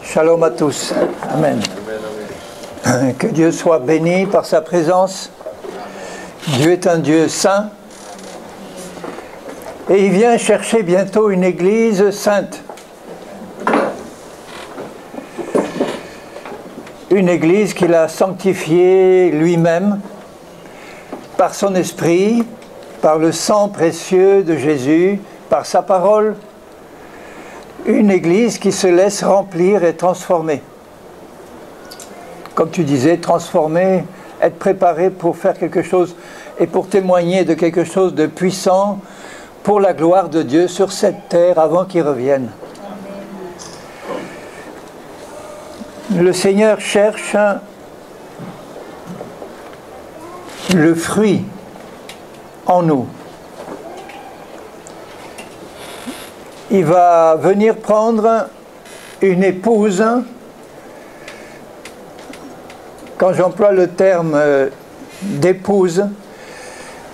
Shalom à tous. Amen. Que Dieu soit béni par sa présence. Dieu est un Dieu saint. Et il vient chercher bientôt une église sainte. Une église qu'il a sanctifiée lui-même par son esprit, par le sang précieux de Jésus, par sa parole. Une église qui se laisse remplir et transformer. Comme tu disais, transformer, être préparé pour faire quelque chose et pour témoigner de quelque chose de puissant pour la gloire de Dieu sur cette terre avant qu'il revienne. Le Seigneur cherche le fruit en nous. Il va venir prendre une épouse. Quand j'emploie le terme d'épouse,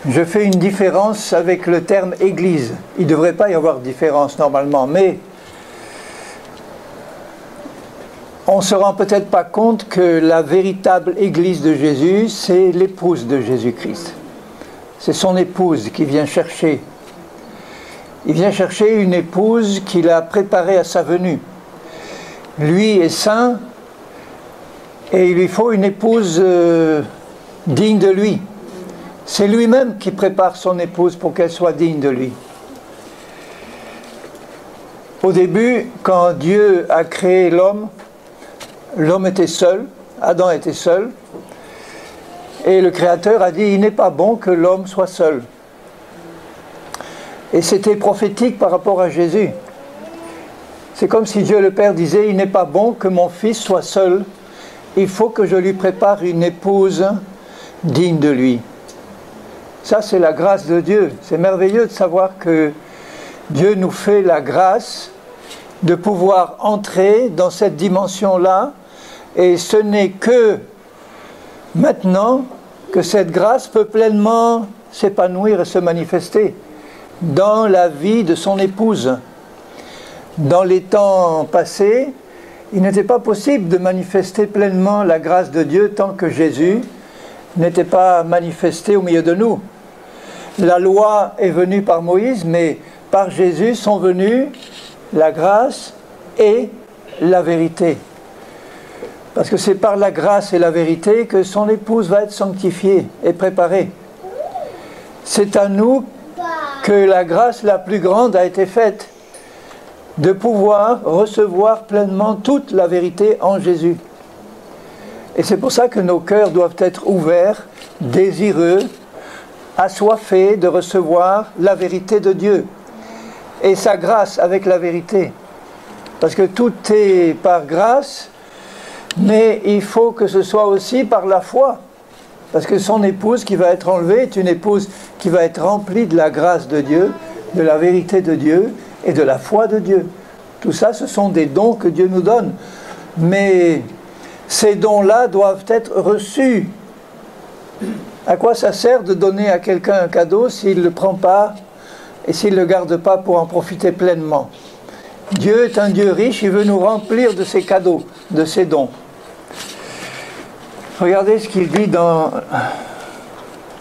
je fais une différence avec le terme église. Il ne devrait pas y avoir de différence normalement, mais on ne se rend peut-être pas compte que la véritable église de Jésus, c'est l'épouse de Jésus-Christ. C'est son épouse qui vient chercher. Il vient chercher une épouse qu'il a préparée à sa venue. Lui est saint et il lui faut une épouse digne de lui. C'est lui-même qui prépare son épouse pour qu'elle soit digne de lui. Au début, quand Dieu a créé l'homme, l'homme était seul, Adam était seul, et le Créateur a dit « il n'est pas bon que l'homme soit seul ». Et c'était prophétique par rapport à Jésus. C'est comme si Dieu le Père disait « il n'est pas bon que mon fils soit seul, il faut que je lui prépare une épouse digne de lui ». Ça, c'est la grâce de Dieu. C'est merveilleux de savoir que Dieu nous fait la grâce de pouvoir entrer dans cette dimension-là, et ce n'est que maintenant que cette grâce peut pleinement s'épanouir et se manifester dans la vie de son épouse. Dans les temps passés, il n'était pas possible de manifester pleinement la grâce de Dieu tant que Jésus n'était pas manifesté au milieu de nous. La loi est venue par Moïse, mais par Jésus sont venues la grâce et la vérité. Parce que c'est par la grâce et la vérité que son épouse va être sanctifiée et préparée. C'est à nous que la grâce la plus grande a été faite, de pouvoir recevoir pleinement toute la vérité en Jésus. Et c'est pour ça que nos cœurs doivent être ouverts, désireux, assoiffés de recevoir la vérité de Dieu et sa grâce avec la vérité. Parce que tout est par grâce, mais il faut que ce soit aussi par la foi. Parce que son épouse qui va être enlevée est une épouse qui va être remplie de la grâce de Dieu, de la vérité de Dieu et de la foi de Dieu. Tout ça, ce sont des dons que Dieu nous donne. Mais ces dons-là doivent être reçus. À quoi ça sert de donner à quelqu'un un cadeau s'il ne le prend pas et s'il ne le garde pas pour en profiter pleinement? Dieu est un Dieu riche, il veut nous remplir de ses cadeaux, de ses dons. Regardez ce qu'il dit dans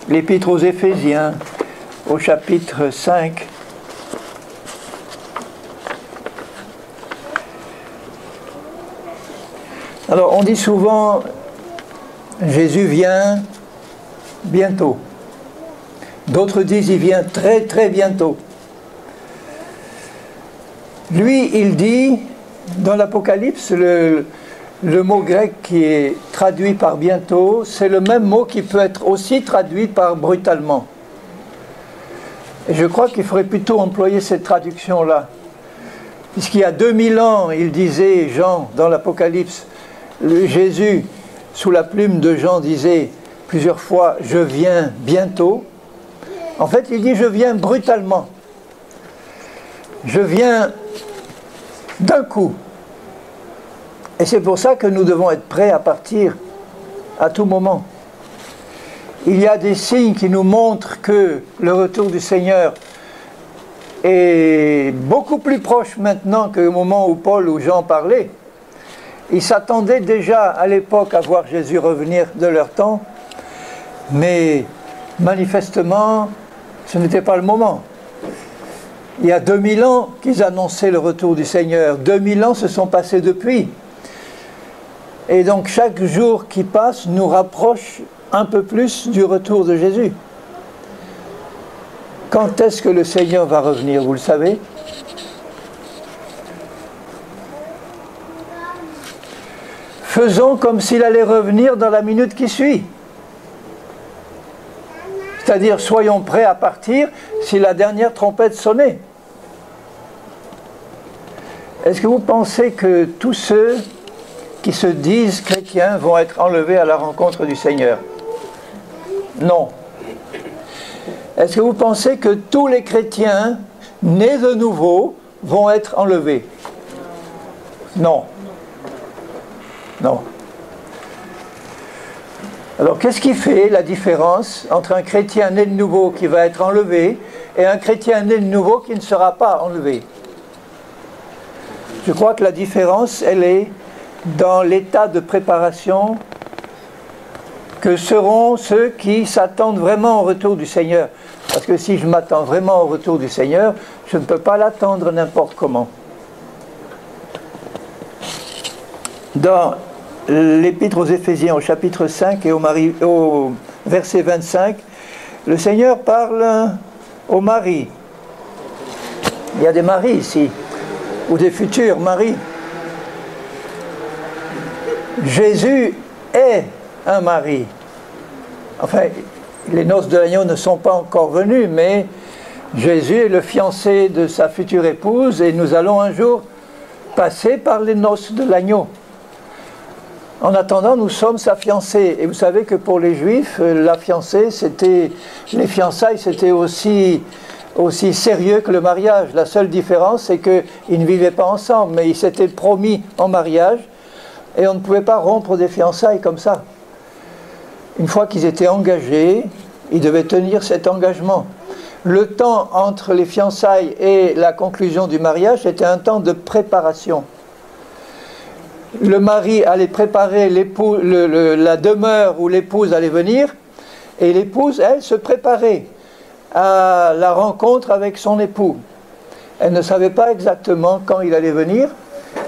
l'Épître aux Éphésiens, au chapitre 5. Alors, on dit souvent, Jésus vient bientôt. D'autres disent, il vient très très bientôt. Lui, il dit, dans l'Apocalypse, le mot grec qui est traduit par bientôt, c'est le même mot qui peut être aussi traduit par brutalement. Et je crois qu'il faudrait plutôt employer cette traduction-là. Puisqu'il y a 2000 ans, il disait, Jean, dans l'Apocalypse, Jésus, sous la plume de Jean, disait plusieurs fois, je viens bientôt. En fait, il dit, je viens brutalement. Je viens d'un coup. Et c'est pour ça que nous devons être prêts à partir à tout moment. Il y a des signes qui nous montrent que le retour du Seigneur est beaucoup plus proche maintenant qu'au moment où Paul ou Jean parlaient. Ils s'attendaient déjà à l'époque à voir Jésus revenir de leur temps, mais manifestement, ce n'était pas le moment. Il y a 2000 ans qu'ils annonçaient le retour du Seigneur. 2000 ans se sont passés depuis. Et donc chaque jour qui passe nous rapproche un peu plus du retour de Jésus. Quand est-ce que le Seigneur va revenir, vous le savez? Faisons comme s'il allait revenir dans la minute qui suit. C'est-à-dire, soyons prêts à partir si la dernière trompette sonnait. Est-ce que vous pensez que tous ceux qui se disent chrétiens vont être enlevés à la rencontre du Seigneur? Non. Est-ce que vous pensez que tous les chrétiens nés de nouveau vont être enlevés? Non. Non. Alors, qu'est-ce qui fait la différence entre un chrétien né de nouveau qui va être enlevé et un chrétien né de nouveau qui ne sera pas enlevé? Je crois que la différence, elle est dans l'état de préparation que seront ceux qui s'attendent vraiment au retour du Seigneur. Parce que si je m'attends vraiment au retour du Seigneur, je ne peux pas l'attendre n'importe comment. Dans l'Épître aux Éphésiens, au chapitre 5 et au verset 25, le Seigneur parle aux maris. Il y a des maris ici, ou des futurs maris. Jésus est un mari. Enfin, les noces de l'agneau ne sont pas encore venues, mais Jésus est le fiancé de sa future épouse et nous allons un jour passer par les noces de l'agneau. En attendant, nous sommes sa fiancée. Et vous savez que pour les Juifs, la fiancée, les fiançailles, c'était aussi sérieux que le mariage. La seule différence, c'est qu'ils ne vivaient pas ensemble, mais ils s'étaient promis en mariage, et on ne pouvait pas rompre des fiançailles comme ça. Une fois qu'ils étaient engagés, ils devaient tenir cet engagement. Le temps entre les fiançailles et la conclusion du mariage, c'était un temps de préparation. Le mari allait préparer la demeure où l'épouse allait venir, et l'épouse, elle, se préparait à la rencontre avec son époux. Elle ne savait pas exactement quand il allait venir,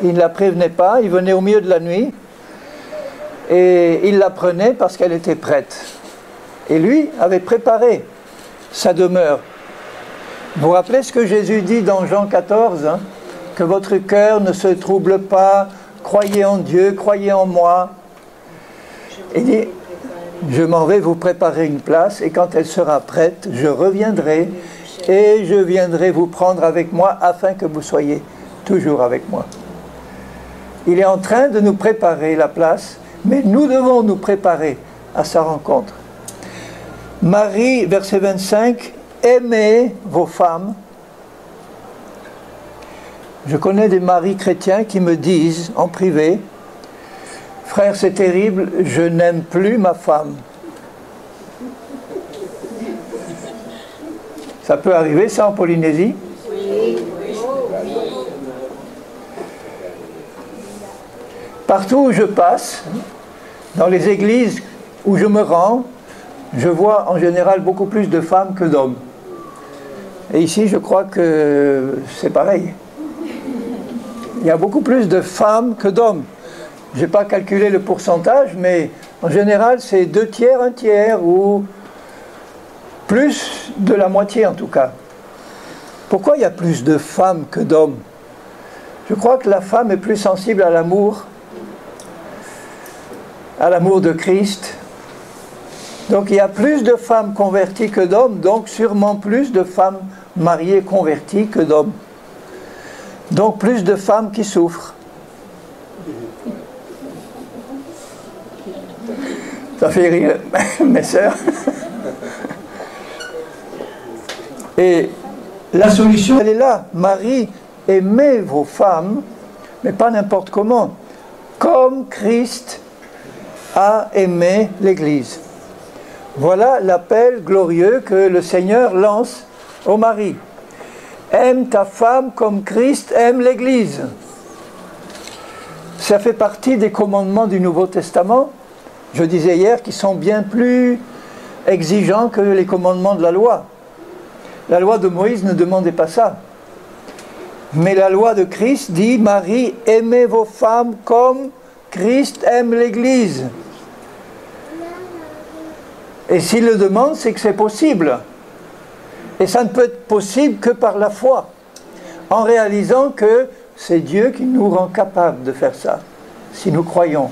il ne la prévenait pas, il venait au milieu de la nuit, et il la prenait parce qu'elle était prête. Et lui avait préparé sa demeure. Vous vous rappelez ce que Jésus dit dans Jean 14, hein, que votre cœur ne se trouble pas, croyez en Dieu, croyez en moi. Il dit, je m'en vais vous préparer une place, et quand elle sera prête, je reviendrai, et je viendrai vous prendre avec moi, afin que vous soyez toujours avec moi. Il est en train de nous préparer la place, mais nous devons nous préparer à sa rencontre. Marie, verset 25, aimez vos femmes. Je connais des maris chrétiens qui me disent en privé, frère, c'est terrible, je n'aime plus ma femme. Ça peut arriver ça en Polynésie? Partout où je passe, dans les églises où je me rends, je vois en général beaucoup plus de femmes que d'hommes. Et ici, je crois que c'est pareil. Il y a beaucoup plus de femmes que d'hommes. Je n'ai pas calculé le pourcentage, mais en général, c'est 2 tiers, 1 tiers, ou plus de la moitié en tout cas. Pourquoi il y a plus de femmes que d'hommes? Je crois que la femme est plus sensible à l'amour de Christ. Donc il y a plus de femmes converties que d'hommes, donc sûrement plus de femmes mariées converties que d'hommes. Donc plus de femmes qui souffrent. Ça fait rire mes sœurs. Et la solution, elle est là. Marie, aimez vos femmes, mais pas n'importe comment. Comme Christ a aimé l'Église. Voilà l'appel glorieux que le Seigneur lance au mari. Aime ta femme comme Christ aime l'Église. ça fait partie des commandements du Nouveau Testament, je disais hier, qui sont bien plus exigeants que les commandements de la loi. La loi de Moïse ne demandait pas ça. Mais la loi de Christ dit, Marie, aimez vos femmes comme Christ aime l'Église. Et s'il le demande, c'est que c'est possible. Et ça ne peut être possible que par la foi, en réalisant que c'est Dieu qui nous rend capables de faire ça, si nous croyons.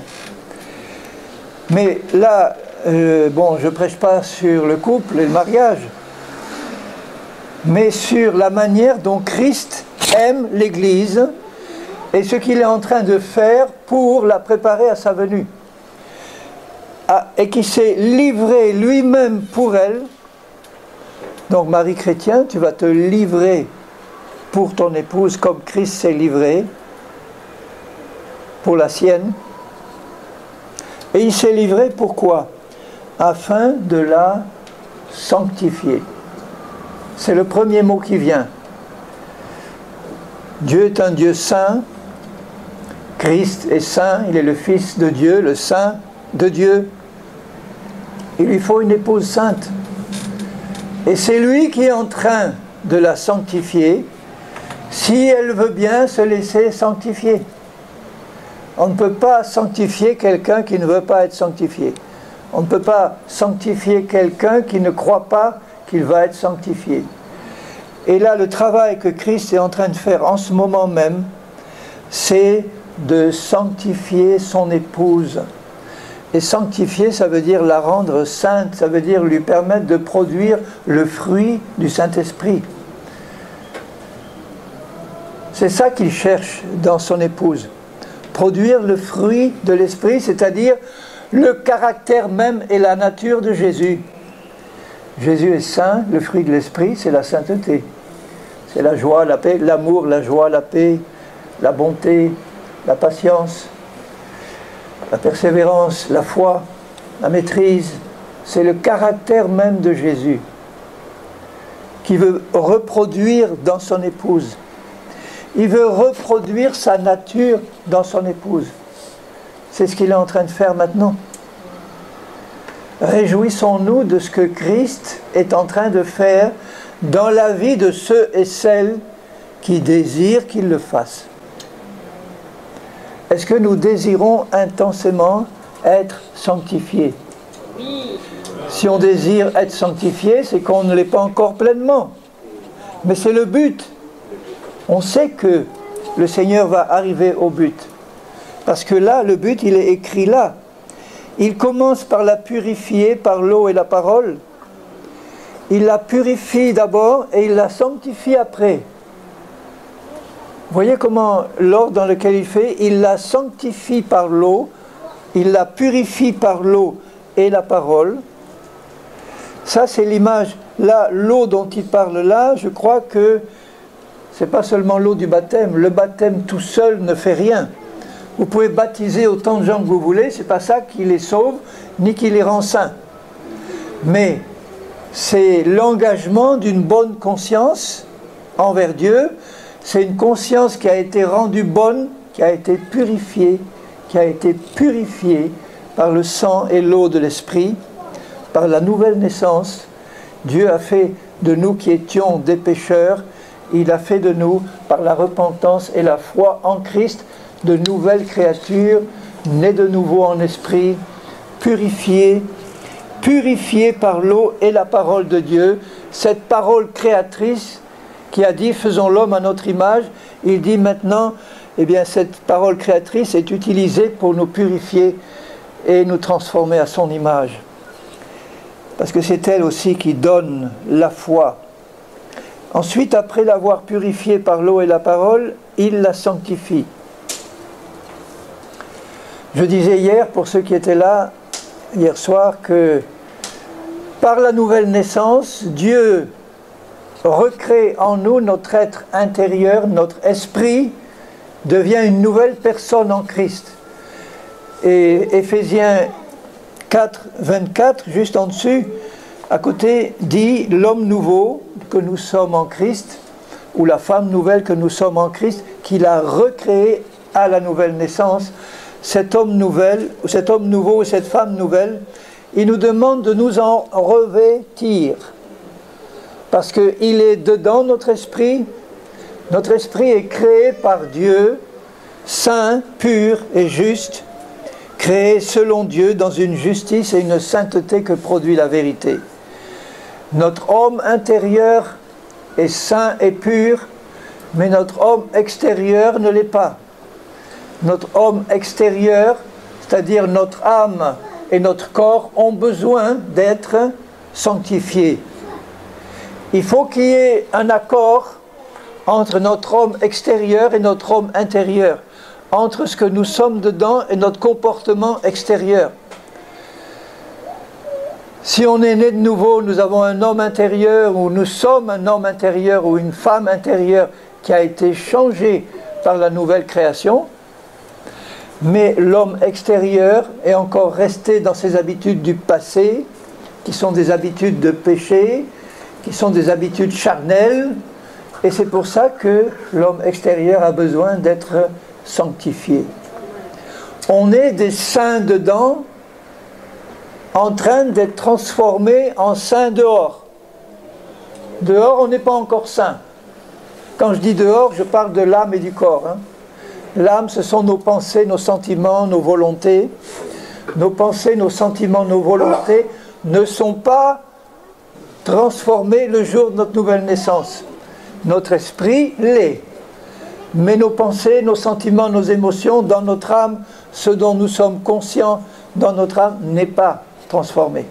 Mais là, bon, je ne prêche pas sur le couple et le mariage, mais sur la manière dont Christ aime l'Église et ce qu'il est en train de faire pour la préparer à sa venue. Et qui s'est livré lui-même pour elle. Donc, Marie chrétien, tu vas te livrer pour ton épouse comme Christ s'est livré pour la sienne. Et il s'est livré pourquoi? Afin de la sanctifier. C'est le premier mot qui vient. Dieu est un Dieu saint. Christ est saint. Il est le Fils de Dieu, le Saint de Dieu. Il lui faut une épouse sainte. Et c'est lui qui est en train de la sanctifier, si elle veut bien se laisser sanctifier. On ne peut pas sanctifier quelqu'un qui ne veut pas être sanctifié. On ne peut pas sanctifier quelqu'un qui ne croit pas qu'il va être sanctifié. Et là, le travail que Christ est en train de faire en ce moment même, c'est de sanctifier son épouse. Et sanctifier, ça veut dire la rendre sainte, ça veut dire lui permettre de produire le fruit du Saint-Esprit. C'est ça qu'il cherche dans son épouse. Produire le fruit de l'Esprit, c'est-à-dire le caractère même et la nature de Jésus. Jésus est saint, le fruit de l'Esprit, c'est la sainteté. C'est la joie, la paix, l'amour, la joie, la paix, la bonté, la patience, la persévérance, la foi, la maîtrise. C'est le caractère même de Jésus qui veut reproduire dans son épouse. Il veut reproduire sa nature dans son épouse. C'est ce qu'il est en train de faire maintenant. Réjouissons-nous de ce que Christ est en train de faire dans la vie de ceux et celles qui désirent qu'il le fasse. Est-ce que nous désirons intensément être sanctifiés? Oui. Si on désire être sanctifié, c'est qu'on ne l'est pas encore pleinement. Mais c'est le but. On sait que le Seigneur va arriver au but. Parce que là, le but, il est écrit là. Il commence par la purifier par l'eau et la parole. Il la purifie d'abord et il la sanctifie après. Vous voyez comment l'ordre dans lequel il fait, il la sanctifie par l'eau, il la purifie par l'eau et la parole. Ça, c'est l'image. Là, l'eau dont il parle là, je crois que ce n'est pas seulement l'eau du baptême. Le baptême tout seul ne fait rien. Vous pouvez baptiser autant de gens que vous voulez, ce n'est pas ça qui les sauve, ni qui les rend saints. Mais c'est l'engagement d'une bonne conscience envers Dieu. C'est une conscience qui a été rendue bonne, qui a été purifiée par le sang et l'eau de l'Esprit, par la nouvelle naissance. Dieu a fait de nous qui étions des pécheurs, il a fait de nous, par la repentance et la foi en Christ, de nouvelles créatures, nées de nouveau en esprit, purifiées par l'eau et la parole de Dieu. Cette parole créatrice qui a dit « faisons l'homme à notre image », il dit maintenant, eh bien cette parole créatrice est utilisée pour nous purifier et nous transformer à son image. Parce que c'est elle aussi qui donne la foi. Ensuite, après l'avoir purifiée par l'eau et la parole, il la sanctifie. Je disais hier, pour ceux qui étaient là, hier soir, que par la nouvelle naissance, Dieu recrée en nous notre être intérieur, notre esprit devient une nouvelle personne en Christ. Et Éphésiens 4, 24, juste en dessus, à côté, dit l'homme nouveau que nous sommes en Christ, ou la femme nouvelle que nous sommes en Christ, qu'il a recréé à la nouvelle naissance, cet homme nouveau ou cette femme nouvelle, il nous demande de nous en revêtir. Parce qu'il est dedans notre esprit. Notre esprit est créé par Dieu, saint, pur et juste, créé selon Dieu dans une justice et une sainteté que produit la vérité. Notre homme intérieur est saint et pur, mais notre homme extérieur ne l'est pas. Notre homme extérieur, c'est-à-dire notre âme et notre corps, ont besoin d'être sanctifiés. Il faut qu'il y ait un accord entre notre homme extérieur et notre homme intérieur, entre ce que nous sommes dedans et notre comportement extérieur. Si on est né de nouveau, nous avons un homme intérieur, ou nous sommes un homme intérieur ou une femme intérieure qui a été changé par la nouvelle création, mais l'homme extérieur est encore resté dans ses habitudes du passé, qui sont des habitudes de péché, qui sont des habitudes charnelles, et c'est pour ça que l'homme extérieur a besoin d'être sanctifié. On est des saints dedans, en train d'être transformés en saints dehors. Dehors, on n'est pas encore saint. Quand je dis dehors, je parle de l'âme et du corps. L'âme, ce sont nos pensées, nos sentiments, nos volontés. Nos pensées, nos sentiments, nos volontés ne sont pas transformés le jour de notre nouvelle naissance. Notre esprit l'est. Mais nos pensées, nos sentiments, nos émotions, dans notre âme, ce dont nous sommes conscients dans notre âme n'est pas transformé.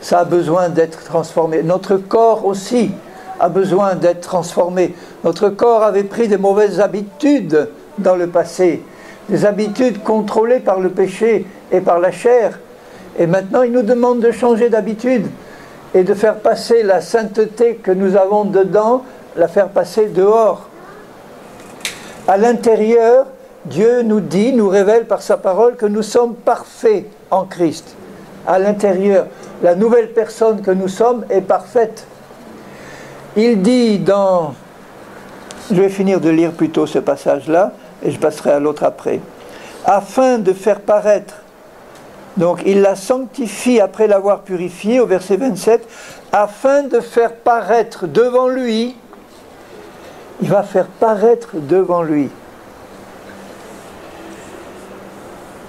Ça a besoin d'être transformé. Notre corps aussi a besoin d'être transformé. Notre corps avait pris des mauvaises habitudes dans le passé, des habitudes contrôlées par le péché et par la chair. Et maintenant, il nous demande de changer d'habitude et de faire passer la sainteté que nous avons dedans, la faire passer dehors. À l'intérieur, Dieu nous dit, nous révèle par sa parole que nous sommes parfaits en Christ. À l'intérieur, la nouvelle personne que nous sommes est parfaite. Il dit dans... Je vais finir de lire plutôt ce passage-là, et je passerai à l'autre après. Afin de faire paraître, donc il la sanctifie après l'avoir purifiée, au verset 27, afin de faire paraître devant lui, il va faire paraître devant lui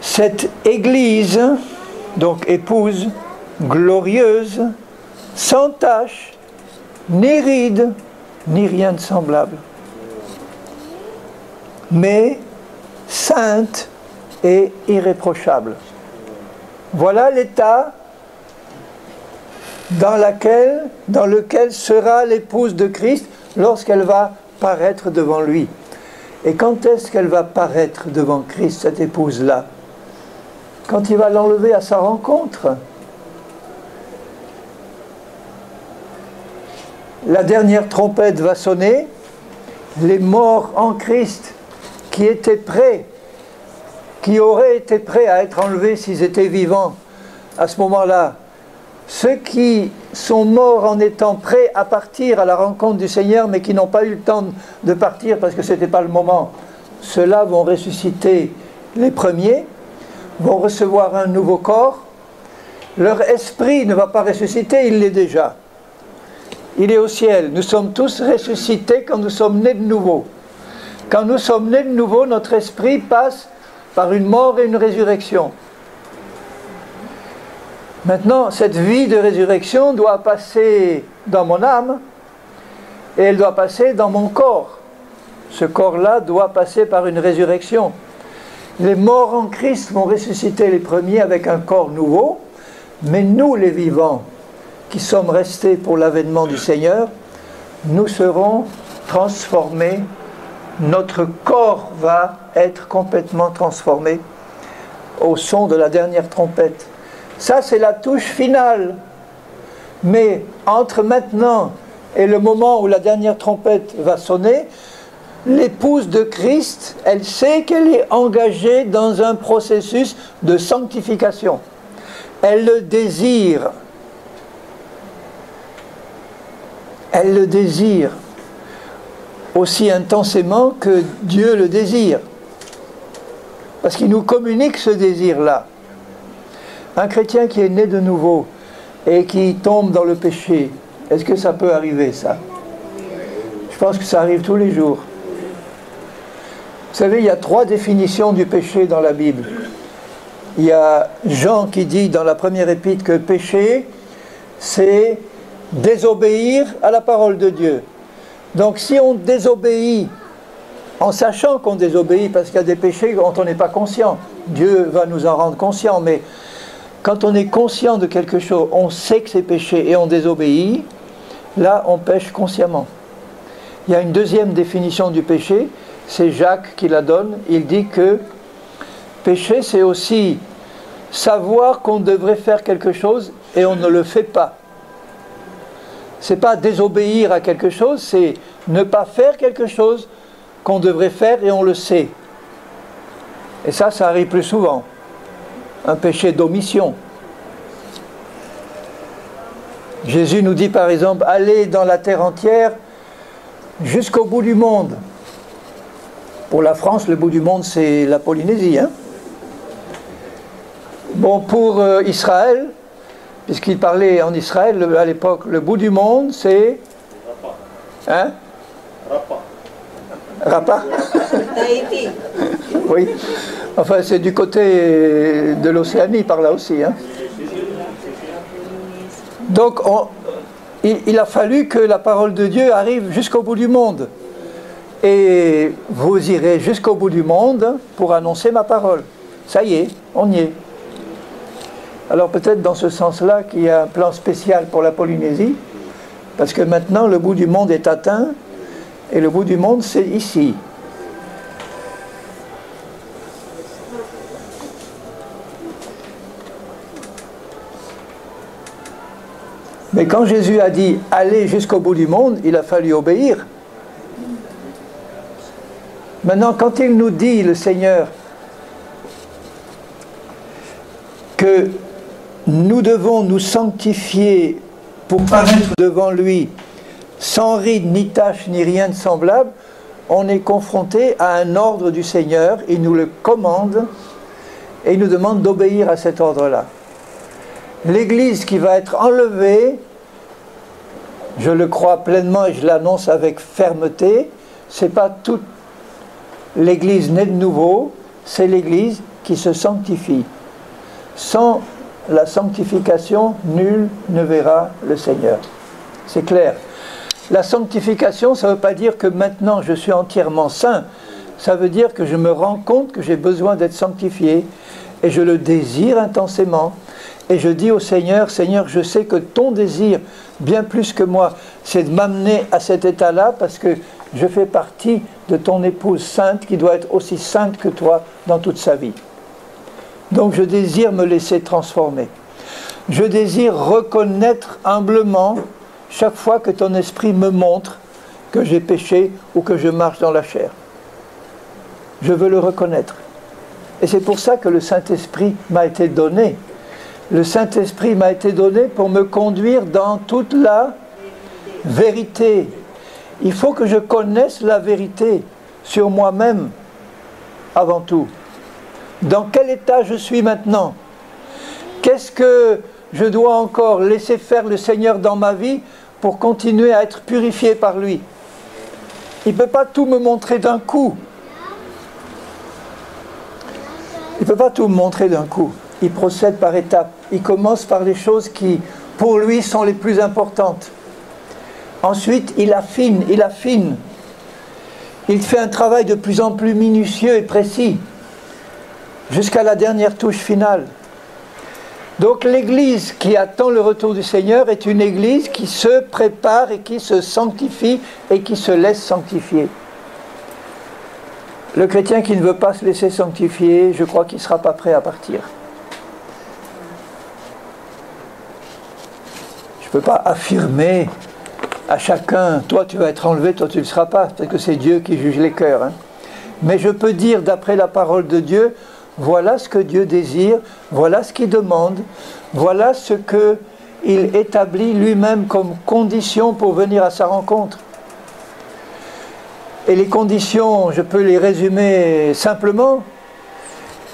cette Église, donc épouse, glorieuse, sans tache, ni ride, ni rien de semblable, mais sainte et irréprochable. Voilà l'état dans lequel sera l'épouse de Christ lorsqu'elle va paraître devant lui. Et quand est-ce qu'elle va paraître devant Christ, cette épouse-là? Quand il va l'enlever à sa rencontre. La dernière trompette va sonner, les morts en Christ qui étaient prêts, qui auraient été prêts à être enlevés s'ils étaient vivants à ce moment-là, ceux qui sont morts en étant prêts à partir à la rencontre du Seigneur mais qui n'ont pas eu le temps de partir parce que ce n'était pas le moment, ceux-là vont ressusciter les premiers, vont recevoir un nouveau corps. Leur esprit ne va pas ressusciter, il l'est déjà. Il est au ciel. Nous sommes tous ressuscités quand nous sommes nés de nouveau. Quand nous sommes nés de nouveau, notre esprit passe par une mort et une résurrection. Maintenant, cette vie de résurrection doit passer dans mon âme et elle doit passer dans mon corps. Ce corps-là doit passer par une résurrection. Les morts en Christ vont ressusciter les premiers avec un corps nouveau, mais nous, les vivants, qui sommes restés pour l'avènement du Seigneur, nous serons transformés. Notre corps va être complètement transformé au son de la dernière trompette. Ça, c'est la touche finale. Mais entre maintenant et le moment où la dernière trompette va sonner, l'épouse de Christ, elle sait qu'elle est engagée dans un processus de sanctification. Elle le désire. Elle le désire aussi intensément que Dieu le désire. Parce qu'il nous communique ce désir-là. Un chrétien qui est né de nouveau et qui tombe dans le péché, est-ce que ça peut arriver, ça? Je pense que ça arrive tous les jours. Vous savez, il y a 3 définitions du péché dans la Bible. Il y a Jean qui dit dans la première épître que péché, c'est désobéir à la parole de Dieu. Donc si on désobéit, en sachant qu'on désobéit, parce qu'il y a des péchés dont on n'est pas conscient, Dieu va nous en rendre conscients, mais quand on est conscient de quelque chose, on sait que c'est péché et on désobéit, là on pêche consciemment. Il y a une deuxième définition du péché, c'est Jacques qui la donne. Il dit que péché, c'est aussi savoir qu'on devrait faire quelque chose et on ne le fait pas. C'est pas désobéir à quelque chose, c'est ne pas faire quelque chose qu'on devrait faire et on le sait. Et ça arrive plus souvent. Un péché d'omission. Jésus nous dit par exemple, allez dans la terre entière jusqu'au bout du monde. Pour la France, le bout du monde, c'est la Polynésie. Hein? Bon, pour Israël, puisqu'il parlait en Israël à l'époque, le bout du monde, c'est... Hein? Rapa. Tahiti. Oui. Enfin, c'est du côté de l'Océanie, par là aussi. Hein? Donc, il a fallu que la parole de Dieu arrive jusqu'au bout du monde. Et vous irez jusqu'au bout du monde pour annoncer ma parole. Ça y est, on y est. Alors peut-être dans ce sens-là qu'il y a un plan spécial pour la Polynésie, parce que maintenant le bout du monde est atteint, et le bout du monde c'est ici. Mais quand Jésus a dit « allez jusqu'au bout du monde », il a fallu obéir. Maintenant, quand il nous dit, le Seigneur, que nous devons nous sanctifier pour paraître devant lui sans ride, ni tache, ni rien de semblable, on est confronté à un ordre du Seigneur, il nous le commande et il nous demande d'obéir à cet ordre-là. L'Église qui va être enlevée, je le crois pleinement et je l'annonce avec fermeté, c'est pas toute l'Église née de nouveau, c'est l'Église qui se sanctifie. Sans la sanctification, nul ne verra le Seigneur. C'est clair. La sanctification, ça ne veut pas dire que maintenant je suis entièrement saint. Ça veut dire que je me rends compte que j'ai besoin d'être sanctifié et je le désire intensément. Et je dis au Seigneur, Seigneur, je sais que ton désir, bien plus que moi, c'est de m'amener à cet état-là parce que je fais partie de ton épouse sainte qui doit être aussi sainte que toi dans toute sa vie. Donc je désire me laisser transformer. Je désire reconnaître humblement chaque fois que ton esprit me montre que j'ai péché ou que je marche dans la chair. Je veux le reconnaître. Et c'est pour ça que le Saint-Esprit m'a été donné. Le Saint-Esprit m'a été donné pour me conduire dans toute la vérité. Il faut que je connaisse la vérité sur moi-même avant tout. Dans quel état je suis maintenant? Qu'est-ce que je dois encore laisser faire le Seigneur dans ma vie pour continuer à être purifié par lui? Il ne peut pas tout me montrer d'un coup. Il ne peut pas tout me montrer d'un coup. Il procède par étapes. Il commence par les choses qui, pour lui, sont les plus importantes. Ensuite, il affine, il affine. Il fait un travail de plus en plus minutieux et précis, jusqu'à la dernière touche finale. Donc l'Église qui attend le retour du Seigneur est une Église qui se prépare et qui se sanctifie et qui se laisse sanctifier. Le chrétien qui ne veut pas se laisser sanctifier, je crois qu'il ne sera pas prêt à partir. Je ne peux pas affirmer à chacun, toi tu vas être enlevé, toi tu ne le seras pas, parce que c'est Dieu qui juge les cœurs. Hein. Mais je peux dire d'après la parole de Dieu, voilà ce que Dieu désire, voilà ce qu'il demande, voilà ce qu'il établit lui-même comme condition pour venir à sa rencontre. Et les conditions, je peux les résumer simplement.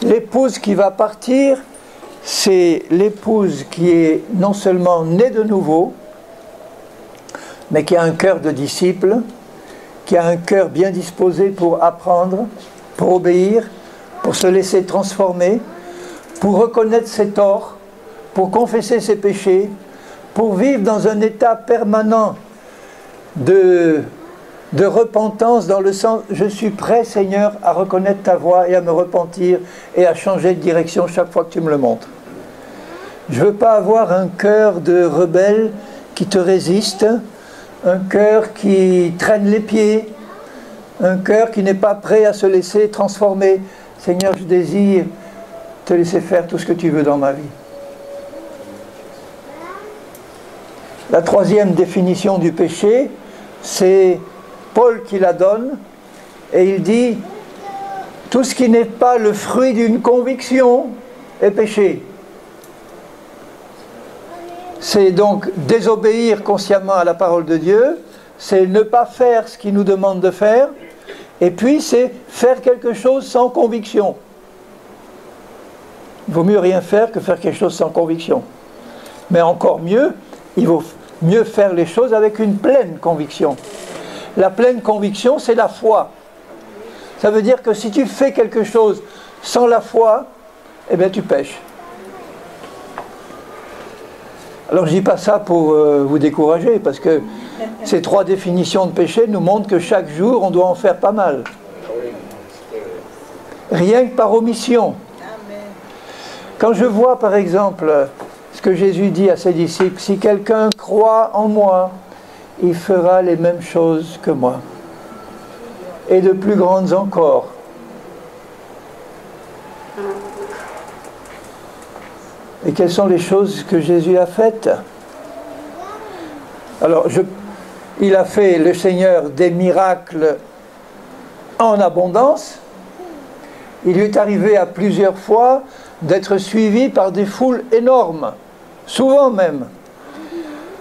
L'épouse qui va partir, c'est l'épouse qui est non seulement née de nouveau, mais qui a un cœur de disciple, qui a un cœur bien disposé pour apprendre, pour obéir, pour se laisser transformer, pour reconnaître ses torts, pour confesser ses péchés, pour vivre dans un état permanent de repentance, dans le sens « je suis prêt Seigneur à reconnaître ta voix et à me repentir et à changer de direction chaque fois que tu me le montres ». Je ne veux pas avoir un cœur de rebelle qui te résiste, un cœur qui traîne les pieds, un cœur qui n'est pas prêt à se laisser transformer. Seigneur, je désire te laisser faire tout ce que tu veux dans ma vie. La troisième définition du péché, c'est Paul qui la donne, et il dit « Tout ce qui n'est pas le fruit d'une conviction est péché ». C'est donc désobéir consciemment à la parole de Dieu, c'est ne pas faire ce qu'il nous demande de faire, et puis c'est faire quelque chose sans conviction. Il vaut mieux rien faire que faire quelque chose sans conviction. Mais encore mieux, il vaut mieux faire les choses avec une pleine conviction. La pleine conviction, c'est la foi. Ça veut dire que si tu fais quelque chose sans la foi, eh bien tu pèches. Alors je ne dis pas ça pour vous décourager, parce que ces trois définitions de péché nous montrent que chaque jour, on doit en faire pas mal. Rien que par omission. Quand je vois par exemple ce que Jésus dit à ses disciples, si quelqu'un croit en moi, il fera les mêmes choses que moi, et de plus grandes encore. Et quelles sont les choses que Jésus a faites? Alors, il a fait, le Seigneur, des miracles en abondance. Il lui est arrivé à plusieurs fois d'être suivi par des foules énormes, souvent même.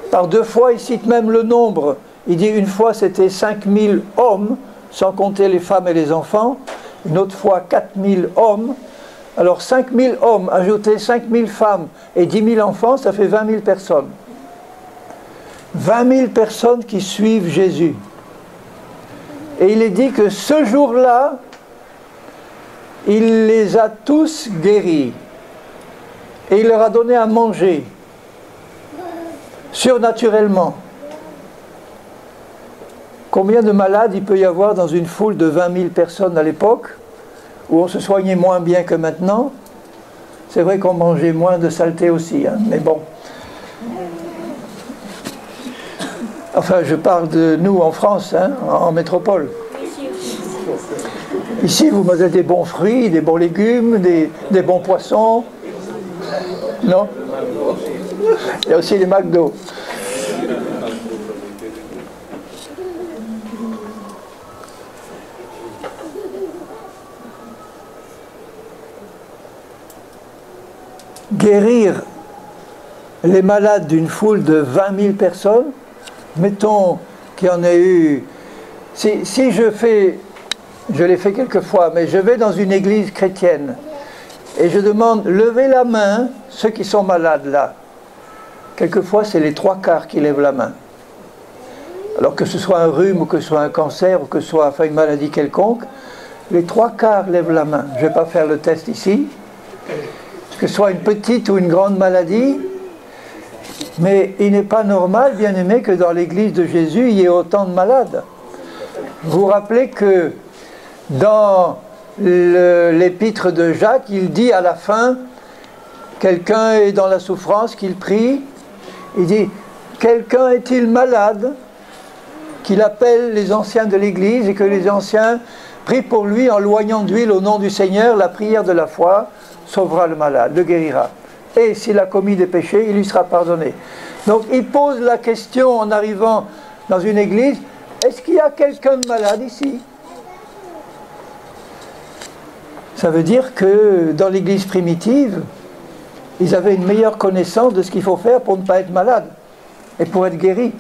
Par deux fois, il cite même le nombre. Il dit une fois c'était 5000 hommes, sans compter les femmes et les enfants. Une autre fois 4000 hommes. Alors 5000 hommes, ajouter 5000 femmes et 10 000 enfants, ça fait 20 000 personnes. 20 000 personnes qui suivent Jésus. Et il est dit que ce jour-là, il les a tous guéris. Et il leur a donné à manger, surnaturellement. Combien de malades il peut y avoir dans une foule de 20 000 personnes à l'époque, où on se soignait moins bien que maintenant? C'est vrai qu'on mangeait moins de saleté aussi, hein, mais bon. Enfin, je parle de nous en France, hein, en métropole. Ici, vous mangez des bons fruits, des bons légumes, des bons poissons. Non? Il y a aussi les McDo. Guérir les malades d'une foule de 20 000 personnes, mettons qu'il y en ait eu... Si je fais... Je l'ai fait quelquefois, mais je vais dans une église chrétienne et je demande, levez la main, ceux qui sont malades là. Quelquefois, c'est les 3/4 qui lèvent la main. Alors que ce soit un rhume, ou que ce soit un cancer, ou que ce soit une maladie quelconque, les 3/4 lèvent la main. Je ne vais pas faire le test ici, que ce soit une petite ou une grande maladie, mais il n'est pas normal, bien aimé, que dans l'église de Jésus, il y ait autant de malades. Vous vous rappelez que dans l'épître de Jacques, il dit à la fin, quelqu'un est dans la souffrance, qu'il prie, il dit, quelqu'un est-il malade, qu'il appelle les anciens de l'église et que les anciens prient pour lui en loignant d'huile au nom du Seigneur, la prière de la foi sauvera le malade, le guérira. Et s'il a commis des péchés, il lui sera pardonné. Donc il pose la question en arrivant dans une église, est-ce qu'il y a quelqu'un de malade ici? Ça veut dire que dans l'église primitive, ils avaient une meilleure connaissance de ce qu'il faut faire pour ne pas être malade et pour être guéri.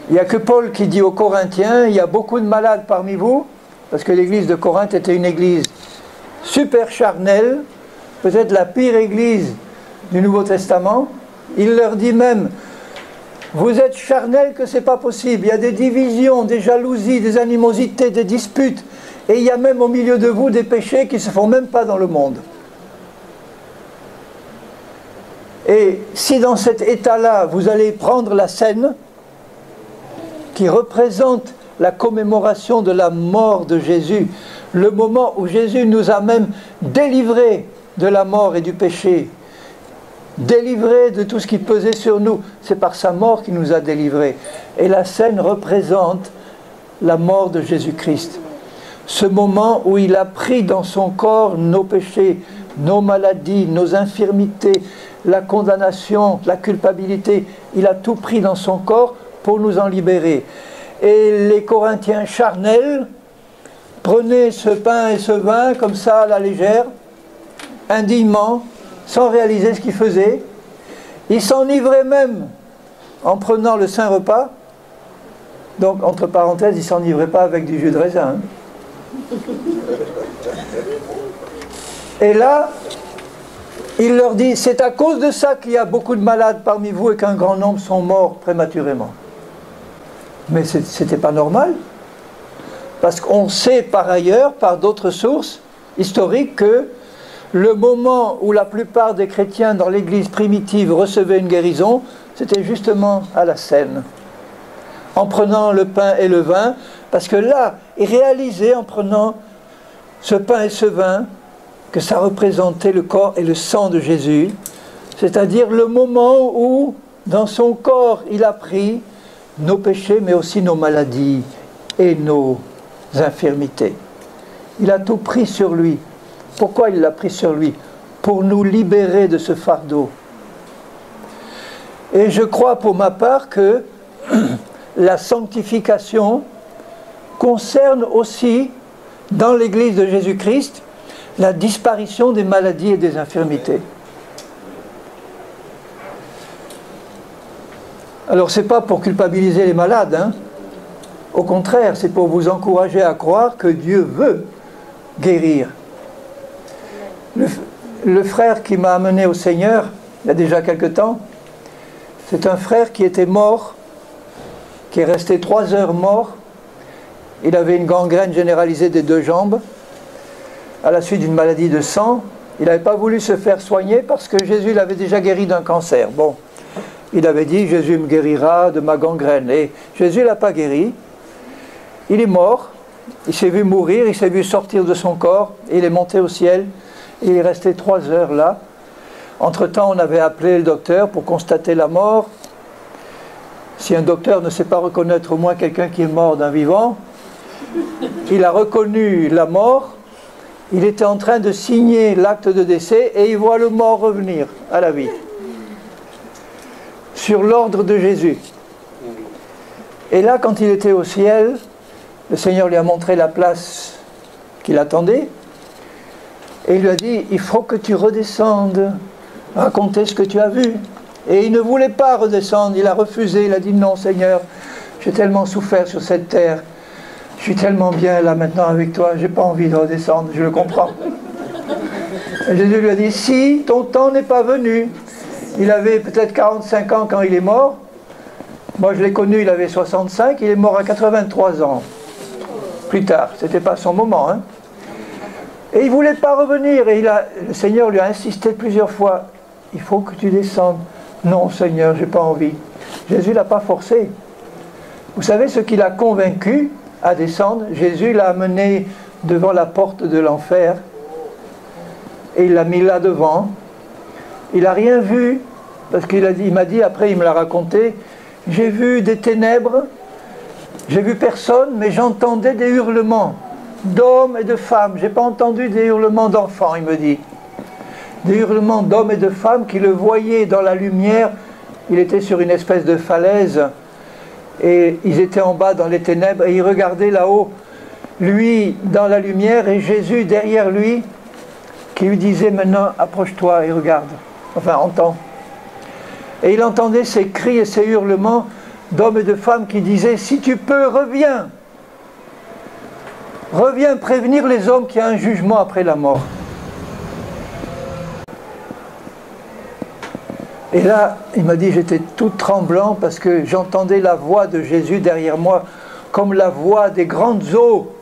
Il n'y a que Paul qui dit aux Corinthiens, il y a beaucoup de malades parmi vous parce que l'église de Corinthe était une église super charnelle, peut-être la pire église du Nouveau Testament. Il leur dit même, vous êtes charnels que c'est pas possible, il y a des divisions, des jalousies, des animosités, des disputes, et il y a même au milieu de vous des péchés qui ne se font même pas dans le monde. Et si dans cet état-là, vous allez prendre la scène qui représente la commémoration de la mort de Jésus, le moment où Jésus nous a même délivrés de la mort et du péché, délivrés de tout ce qui pesait sur nous, c'est par sa mort qu'il nous a délivrés. Et la scène représente la mort de Jésus-Christ. Ce moment où il a pris dans son corps nos péchés, nos maladies, nos infirmités, la condamnation, la culpabilité, il a tout pris dans son corps pour nous en libérer. Et les Corinthiens charnels prenaient ce pain et ce vin comme ça à la légère, indignement, sans réaliser ce qu'ils faisaient. Ils s'enivraient même en prenant le saint repas. Donc, entre parenthèses, ils ne s'enivraient pas avec du jus de raisin. Et là, il leur dit, c'est à cause de ça qu'il y a beaucoup de malades parmi vous et qu'un grand nombre sont morts prématurément. Mais ce n'était pas normal. Parce qu'on sait par ailleurs, par d'autres sources historiques, que le moment où la plupart des chrétiens dans l'église primitive recevaient une guérison, c'était justement à la Seine. En prenant le pain et le vin, parce que là, ils réalisaient en prenant ce pain et ce vin, que ça représentait le corps et le sang de Jésus, c'est-à-dire le moment où, dans son corps, il a pris nos péchés, mais aussi nos maladies et nos infirmités. Il a tout pris sur lui. Pourquoi il l'a pris sur lui? Pour nous libérer de ce fardeau. Et je crois pour ma part que la sanctification concerne aussi, dans l'Église de Jésus-Christ, la disparition des maladies et des infirmités. Alors c'est pas pour culpabiliser les malades, hein. Au contraire, c'est pour vous encourager à croire que Dieu veut guérir. Le frère qui m'a amené au Seigneur, il y a déjà quelque temps, c'est un frère qui était mort, qui est resté 3 heures mort. Il avait une gangrène généralisée des 2 jambes, à la suite d'une maladie de sang. Il n'avait pas voulu se faire soigner parce que Jésus l'avait déjà guéri d'un cancer. Bon, il avait dit, Jésus me guérira de ma gangrène. Et Jésus ne l'a pas guéri. Il est mort, il s'est vu mourir, il s'est vu sortir de son corps, et il est monté au ciel, et il est resté 3 heures là. Entre-temps, on avait appelé le docteur pour constater la mort. Si un docteur ne sait pas reconnaître au moins quelqu'un qui est mort d'un vivant, il a reconnu la mort, il était en train de signer l'acte de décès, et il voit le mort revenir à la vie. Sur l'ordre de Jésus. Et là, quand il était au ciel, le Seigneur lui a montré la place qu'il attendait, et il lui a dit, il faut que tu redescendes, raconter ce que tu as vu. Et il ne voulait pas redescendre, il a refusé, il a dit, non Seigneur, j'ai tellement souffert sur cette terre, je suis tellement bien là maintenant avec toi, j'ai pas envie de redescendre, je le comprends. Et Jésus lui a dit, si ton temps n'est pas venu, il avait peut-être 45 ans quand il est mort, moi je l'ai connu, il avait 65, il est mort à 83 ans. Plus tard, c'était pas son moment. Hein. Et il ne voulait pas revenir, et le Seigneur lui a insisté plusieurs fois, il faut que tu descendes. Non Seigneur, j'ai pas envie. Jésus ne l'a pas forcé. Vous savez ce qui l'a convaincu à descendre? Jésus l'a amené devant la porte de l'enfer, et il l'a mis là devant. Il n'a rien vu, parce il m'a dit, après il me l'a raconté, j'ai vu des ténèbres, j'ai vu personne, mais j'entendais des hurlements d'hommes et de femmes. Je n'ai pas entendu des hurlements d'enfants, il me dit. Des hurlements d'hommes et de femmes qui le voyaient dans la lumière. Il était sur une espèce de falaise, et ils étaient en bas dans les ténèbres, et ils regardaient là-haut, lui dans la lumière, et Jésus derrière lui, qui lui disait, maintenant approche-toi et regarde. Enfin, entends. Et il entendait ces cris et ces hurlements d'hommes et de femmes qui disaient, si tu peux, reviens. reviens prévenir les hommes qu'il y a un jugement après la mort. Et là, il m'a dit, j'étais tout tremblant parce que j'entendais la voix de Jésus derrière moi, comme la voix des grandes eaux,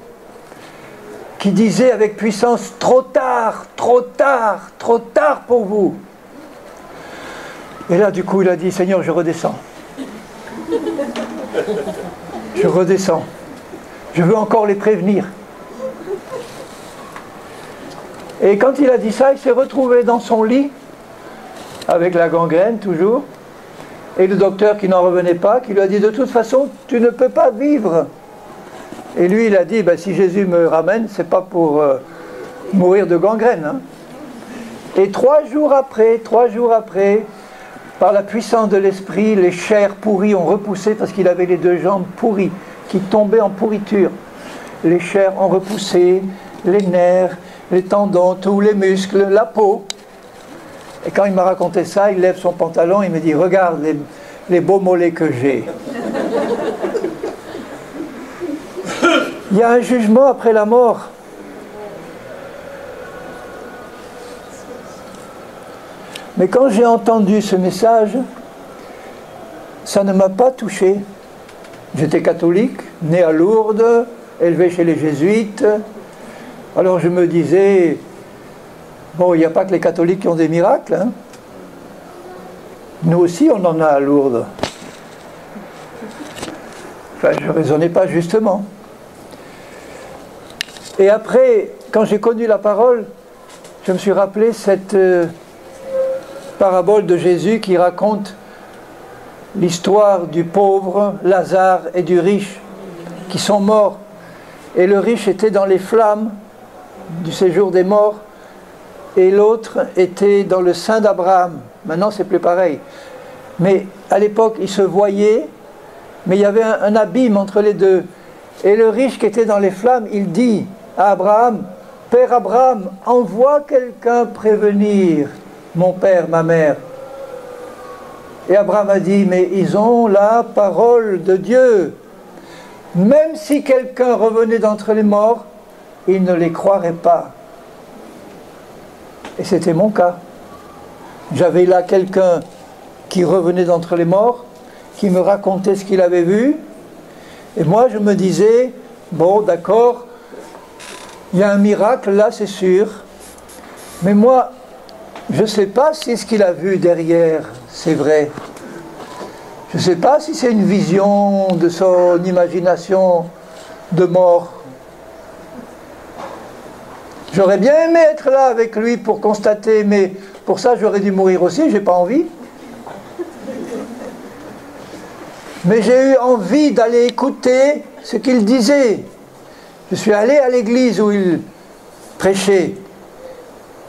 qui disait avec puissance, trop tard, trop tard, trop tard pour vous. Et là, du coup, il a dit, Seigneur, je redescends. Je redescends. Je veux encore les prévenir. Et quand il a dit ça, il s'est retrouvé dans son lit, avec la gangrène toujours, et le docteur qui n'en revenait pas, qui lui a dit, de toute façon, tu ne peux pas vivre. Et lui, il a dit, ben, si Jésus me ramène, c'est pas pour mourir de gangrène. Hein. Et 3 jours après, par la puissance de l'esprit, les chairs pourries ont repoussé, parce qu'il avait les 2 jambes pourries, qui tombaient en pourriture. Les chairs ont repoussé, les nerfs, les tendons, tous les muscles, la peau. Et quand il m'a raconté ça, il lève son pantalon, il me dit, regarde les beaux mollets que j'ai. Il y a un jugement après la mort. Mais quand j'ai entendu ce message, ça ne m'a pas touché. J'étais catholique, né à Lourdes, élevé chez les jésuites. Alors je me disais, bon, il n'y a pas que les catholiques qui ont des miracles. Hein. Nous aussi, on en a à Lourdes. Enfin, je ne raisonnais pas justement. Et après, quand j'ai connu la parole, je me suis rappelé cette parabole de Jésus qui raconte l'histoire du pauvre Lazare et du riche qui sont morts. Et le riche était dans les flammes du séjour des morts et l'autre était dans le sein d'Abraham. Maintenant, c'est plus pareil. Mais à l'époque, ils se voyaient, mais il y avait un abîme entre les deux. Et le riche qui était dans les flammes, il dit à Abraham, « Père Abraham, envoie quelqu'un prévenir mon père, ma mère. » Et Abraham a dit, « Mais ils ont la parole de Dieu. Même si quelqu'un revenait d'entre les morts, ils ne les croiraient pas. » Et c'était mon cas. J'avais là quelqu'un qui revenait d'entre les morts, qui me racontait ce qu'il avait vu. Et moi, je me disais, bon, d'accord, il y a un miracle, là, c'est sûr. Mais moi, je ne sais pas si ce qu'il a vu derrière, c'est vrai. Je ne sais pas si c'est une vision de son imagination de mort. J'aurais bien aimé être là avec lui pour constater, mais pour ça, j'aurais dû mourir aussi, j'ai pas envie. Mais j'ai eu envie d'aller écouter ce qu'il disait. Je suis allé à l'église où il prêchait.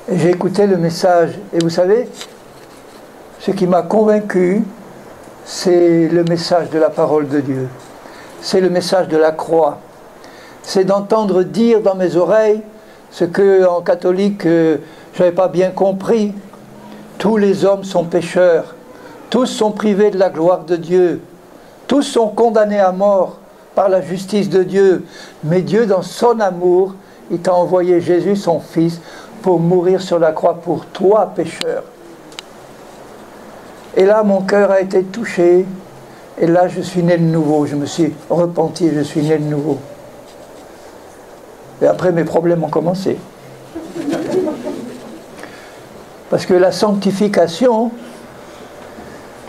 Et j'ai écouté le message. Et vous savez, ce qui m'a convaincu, c'est le message de la parole de Dieu. C'est le message de la croix. C'est d'entendre dire dans mes oreilles ce que, en catholique, je n'avais pas bien compris. Tous les hommes sont pécheurs. Tous sont privés de la gloire de Dieu. Tous sont condamnés à mort par la justice de Dieu. Mais Dieu, dans son amour, il t'a envoyé Jésus, son Fils, pour mourir sur la croix pour toi, pécheur. Et là, mon cœur a été touché. Et là, je suis né de nouveau. Je me suis repenti, je suis né de nouveau. Et après, mes problèmes ont commencé. Parce que la sanctification,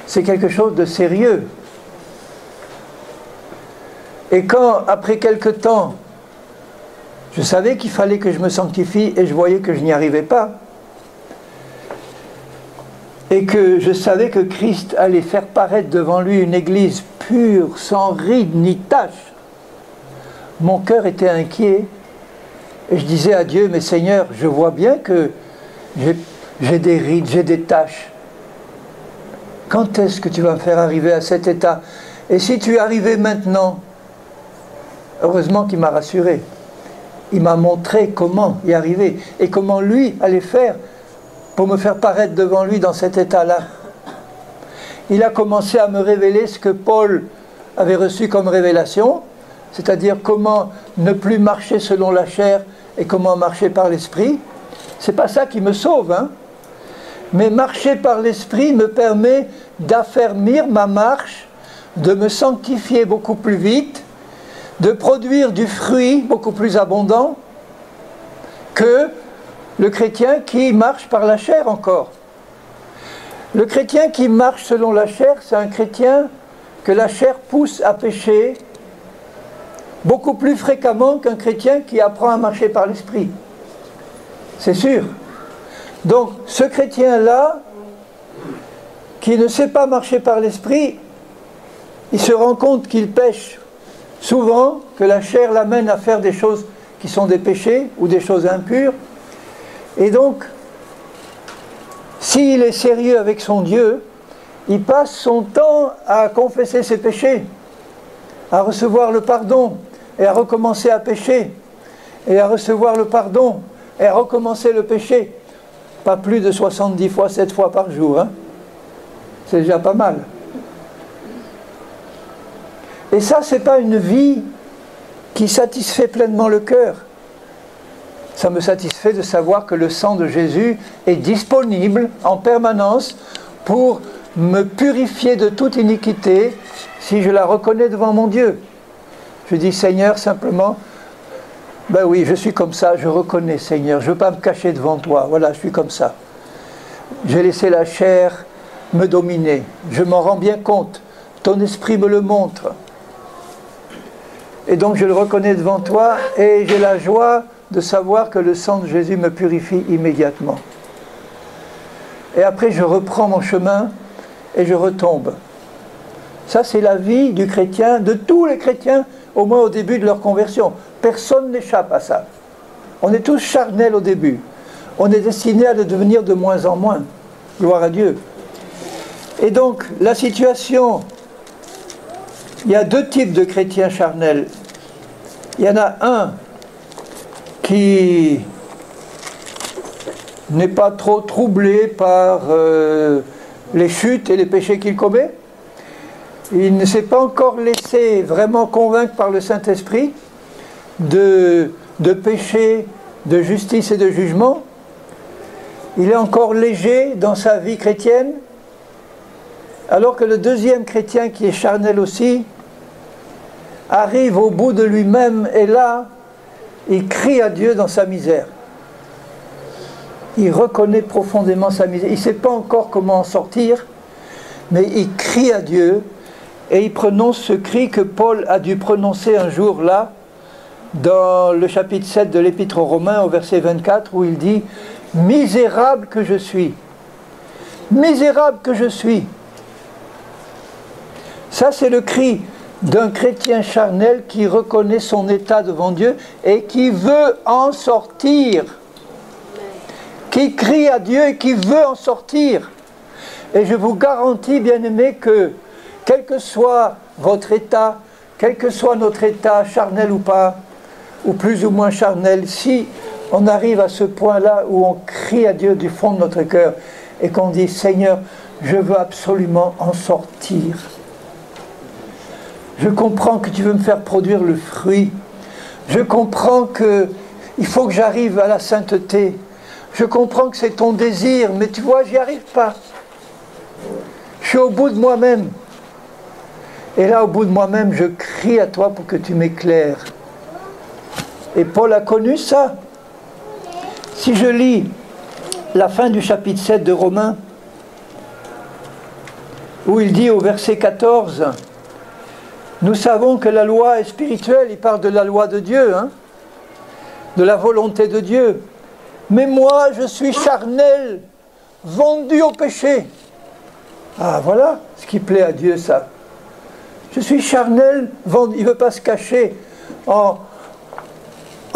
c'est quelque chose de sérieux. Et quand, après quelque temps, je savais qu'il fallait que je me sanctifie et je voyais que je n'y arrivais pas, et que je savais que Christ allait faire paraître devant lui une église pure, sans ride ni tache, mon cœur était inquiet, et je disais à Dieu, mais Seigneur, je vois bien que j'ai des rides, j'ai des taches. Quand est-ce que tu vas me faire arriver à cet état? Et si tu arrivais maintenant? Heureusement qu'il m'a rassuré. Il m'a montré comment y arriver et comment lui allait faire pour me faire paraître devant lui dans cet état-là. Il a commencé à me révéler ce que Paul avait reçu comme révélation, c'est-à-dire comment ne plus marcher selon la chair et comment marcher par l'esprit. C'est pas ça qui me sauve, hein. Mais marcher par l'esprit me permet d'affermir ma marche, de me sanctifier beaucoup plus vite, de produire du fruit beaucoup plus abondant que le chrétien qui marche par la chair encore. Le chrétien qui marche selon la chair, c'est un chrétien que la chair pousse à pécher beaucoup plus fréquemment qu'un chrétien qui apprend à marcher par l'esprit. C'est sûr. Donc, ce chrétien-là, qui ne sait pas marcher par l'esprit, il se rend compte qu'il pêche souvent, que la chair l'amène à faire des choses qui sont des péchés ou des choses impures. Et donc, s'il est sérieux avec son Dieu, il passe son temps à confesser ses péchés, à recevoir le pardon, et à recommencer à pécher, et à recevoir le pardon, et à recommencer le péché. Pas plus de 70 fois, 7 fois par jour, hein. C'est déjà pas mal. Et ça, c'est pas une vie qui satisfait pleinement le cœur. Ça me satisfait de savoir que le sang de Jésus est disponible en permanence pour me purifier de toute iniquité si je la reconnais devant mon Dieu. Je dis, Seigneur, simplement, ben oui, je suis comme ça, je reconnais, Seigneur, je ne veux pas me cacher devant toi, voilà, je suis comme ça. J'ai laissé la chair me dominer, je m'en rends bien compte, ton esprit me le montre. Et donc je le reconnais devant toi et j'ai la joie de savoir que le sang de Jésus me purifie immédiatement. Et après je reprends mon chemin et je retombe. Ça c'est la vie du chrétien, de tous les chrétiens, au moins au début de leur conversion. Personne n'échappe à ça. On est tous charnels au début. On est destiné à le devenir de moins en moins. Gloire à Dieu. Et donc la situation, il y a deux types de chrétiens charnels. Il y en a un qui n'est pas trop troublé par les chutes et les péchés qu'il commet. Il ne s'est pas encore laissé vraiment convaincre par le Saint-Esprit de péché, de justice et de jugement. Il est encore léger dans sa vie chrétienne, alors que le deuxième chrétien qui est charnel aussi arrive au bout de lui-même et là, il crie à Dieu dans sa misère. Il reconnaît profondément sa misère. Il ne sait pas encore comment en sortir, mais il crie à Dieu et il prononce ce cri que Paul a dû prononcer un jour là, dans le chapitre 7 de l'Épître aux Romains, au verset 24, où il dit « Misérable que je suis, misérable que je suis ». Ça, c'est le cri d'un chrétien charnel qui reconnaît son état devant Dieu et qui veut en sortir. Qui crie à Dieu et qui veut en sortir. Et je vous garantis, bien-aimés, que quel que soit votre état, quel que soit notre état, charnel ou pas, ou plus ou moins charnel, si on arrive à ce point-là où on crie à Dieu du fond de notre cœur et qu'on dit « Seigneur, je veux absolument en sortir. Je comprends que tu veux me faire produire le fruit. Je comprends qu'il faut que j'arrive à la sainteté. Je comprends que c'est ton désir, mais tu vois, j'y arrive pas. Je suis au bout de moi-même. Et là, au bout de moi-même, je crie à toi pour que tu m'éclaires. » Et Paul a connu ça. Si je lis la fin du chapitre 7 de Romains, où il dit au verset 14, nous savons que la loi est spirituelle, il parle de la loi de Dieu, hein, de la volonté de Dieu. Mais moi, je suis charnel, vendu au péché. Ah, voilà ce qui plaît à Dieu, ça. Je suis charnel, vendu. Il ne veut pas se cacher en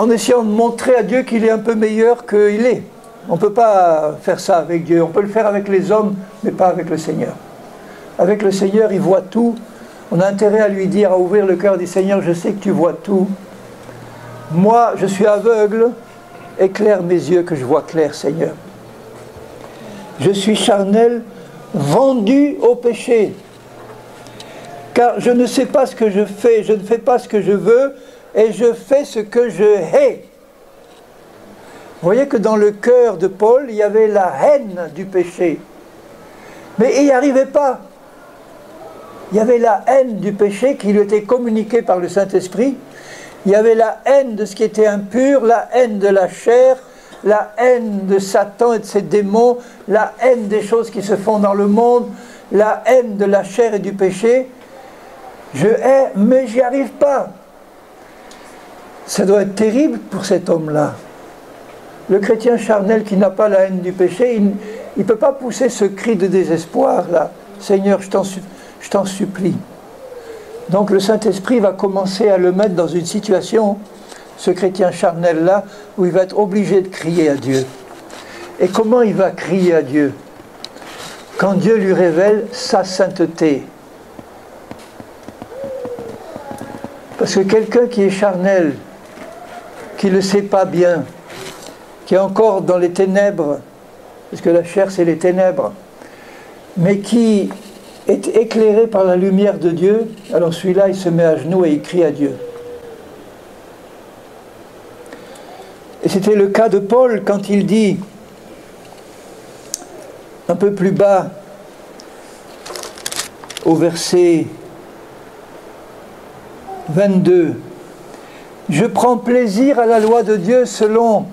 essayant de montrer à Dieu qu'il est un peu meilleur qu'il est. On ne peut pas faire ça avec Dieu. On peut le faire avec les hommes, mais pas avec le Seigneur. Avec le Seigneur, il voit tout. On a intérêt à lui dire, à ouvrir le cœur, dit Seigneur, je sais que tu vois tout. Moi, je suis aveugle. Éclaire mes yeux que je vois clair, Seigneur. Je suis charnel, vendu au péché. Car je ne sais pas ce que je fais, je ne fais pas ce que je veux, et je fais ce que je hais. Vous voyez que dans le cœur de Paul, il y avait la haine du péché. Mais il n'y arrivait pas. Il y avait la haine du péché qui lui était communiquée par le Saint-Esprit. Il y avait la haine de ce qui était impur, la haine de la chair, la haine de Satan et de ses démons, la haine des choses qui se font dans le monde, la haine de la chair et du péché. Je hais, mais j'y arrive pas. Ça doit être terrible pour cet homme-là. Le chrétien charnel qui n'a pas la haine du péché, il ne peut pas pousser ce cri de désespoir là. Seigneur, je t'en supplie. Donc le Saint-Esprit va commencer à le mettre dans une situation, ce chrétien charnel-là, où il va être obligé de crier à Dieu. Et comment il va crier à Dieu? Quand Dieu lui révèle sa sainteté. Parce que quelqu'un qui est charnel, qui ne le sait pas bien, qui est encore dans les ténèbres, parce que la chair c'est les ténèbres, mais qui est éclairé par la lumière de Dieu, alors celui-là il se met à genoux et il crie à Dieu. Et c'était le cas de Paul quand il dit, un peu plus bas, au verset 22, « Je prends plaisir à la loi de Dieu selon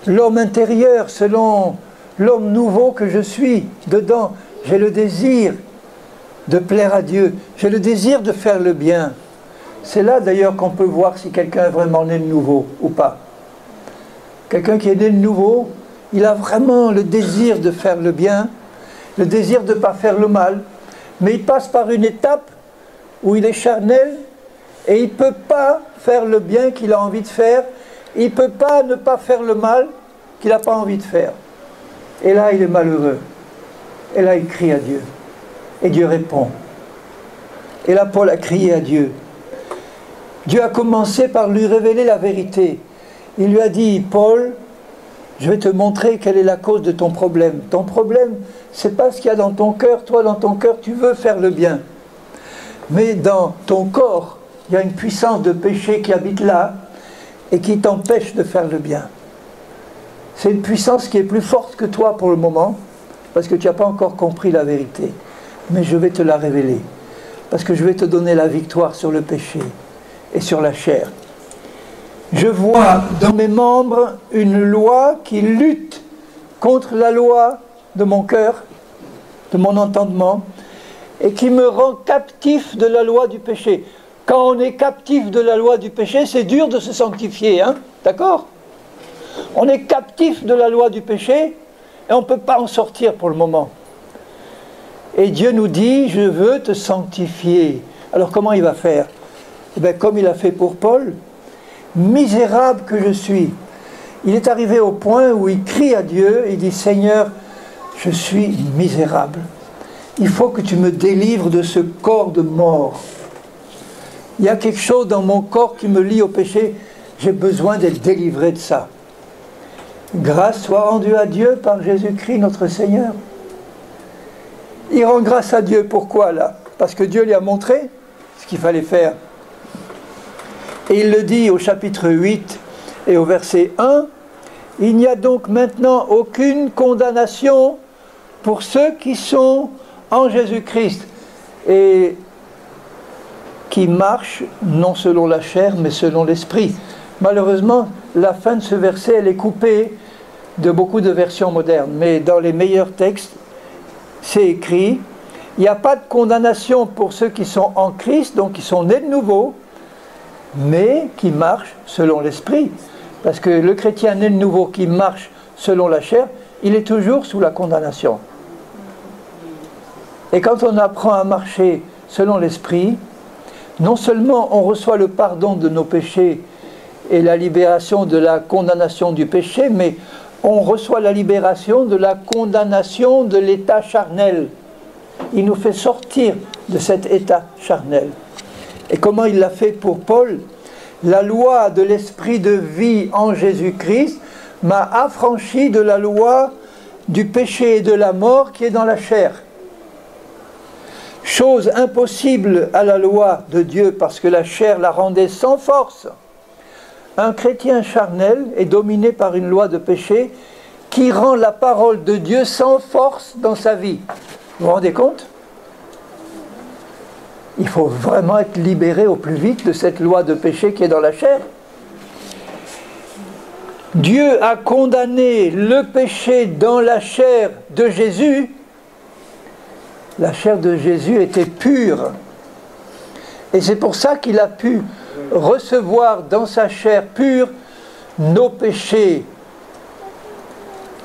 l'homme intérieur, selon l'homme nouveau que je suis. Dedans, j'ai le désir de plaire à Dieu, j'ai le désir de faire le bien. » C'est là d'ailleurs qu'on peut voir si quelqu'un est vraiment né de nouveau ou pas. Quelqu'un qui est né de nouveau, il a vraiment le désir de faire le bien, le désir de ne pas faire le mal, mais il passe par une étape où il est charnel et il ne peut pas faire le bien qu'il a envie de faire, il ne peut pas ne pas faire le mal qu'il n'a pas envie de faire. Et là, il est malheureux. Et là, il crie à Dieu. Et Dieu répond. Et là, Paul a crié à Dieu. Dieu a commencé par lui révéler la vérité. Il lui a dit, Paul, je vais te montrer quelle est la cause de ton problème. Ton problème, c'est pas ce qu'il y a dans ton cœur. Toi, dans ton cœur, tu veux faire le bien. Mais dans ton corps, il y a une puissance de péché qui habite là et qui t'empêche de faire le bien. C'est une puissance qui est plus forte que toi pour le moment, parce que tu n'as pas encore compris la vérité. Mais je vais te la révéler, parce que je vais te donner la victoire sur le péché et sur la chair. Je vois dans mes membres une loi qui lutte contre la loi de mon cœur, de mon entendement, et qui me rend captif de la loi du péché. Quand on est captif de la loi du péché, c'est dur de se sanctifier, hein? D'accord? On est captif de la loi du péché et on ne peut pas en sortir pour le moment. Et Dieu nous dit, je veux te sanctifier. Alors comment il va faire? Eh bien, comme il a fait pour Paul, misérable que je suis. Il est arrivé au point où il crie à Dieu, il dit, Seigneur, je suis misérable. Il faut que tu me délivres de ce corps de mort. Il y a quelque chose dans mon corps qui me lie au péché. J'ai besoin d'être délivré de ça. Grâce soit rendue à Dieu par Jésus-Christ notre Seigneur. Il rend grâce à Dieu. Pourquoi là? Parce que Dieu lui a montré ce qu'il fallait faire. Et il le dit au chapitre 8 et au verset 1. Il n'y a donc maintenant aucune condamnation pour ceux qui sont en Jésus-Christ et qui marchent non selon la chair mais selon l'esprit. Malheureusement, la fin de ce verset, elle est coupée de beaucoup de versions modernes. Mais dans les meilleurs textes, c'est écrit, il n'y a pas de condamnation pour ceux qui sont en Christ, donc qui sont nés de nouveau, mais qui marchent selon l'esprit. Parce que le chrétien né de nouveau qui marche selon la chair, il est toujours sous la condamnation. Et quand on apprend à marcher selon l'esprit, non seulement on reçoit le pardon de nos péchés et la libération de la condamnation du péché, mais on reçoit la libération de la condamnation de l'état charnel. Il nous fait sortir de cet état charnel. Et comment il l'a fait pour Paul? La loi de l'esprit de vie en Jésus-Christ m'a affranchi de la loi du péché et de la mort qui est dans la chair. chose impossible à la loi de Dieu parce que la chair la rendait sans force. Un chrétien charnel est dominé par une loi de péché qui rend la parole de Dieu sans force dans sa vie. Vous vous rendez compte? Il faut vraiment être libéré au plus vite de cette loi de péché qui est dans la chair. Dieu a condamné le péché dans la chair de Jésus. La chair de Jésus était pure. Et c'est pour ça qu'il a pu recevoir dans sa chair pure nos péchés,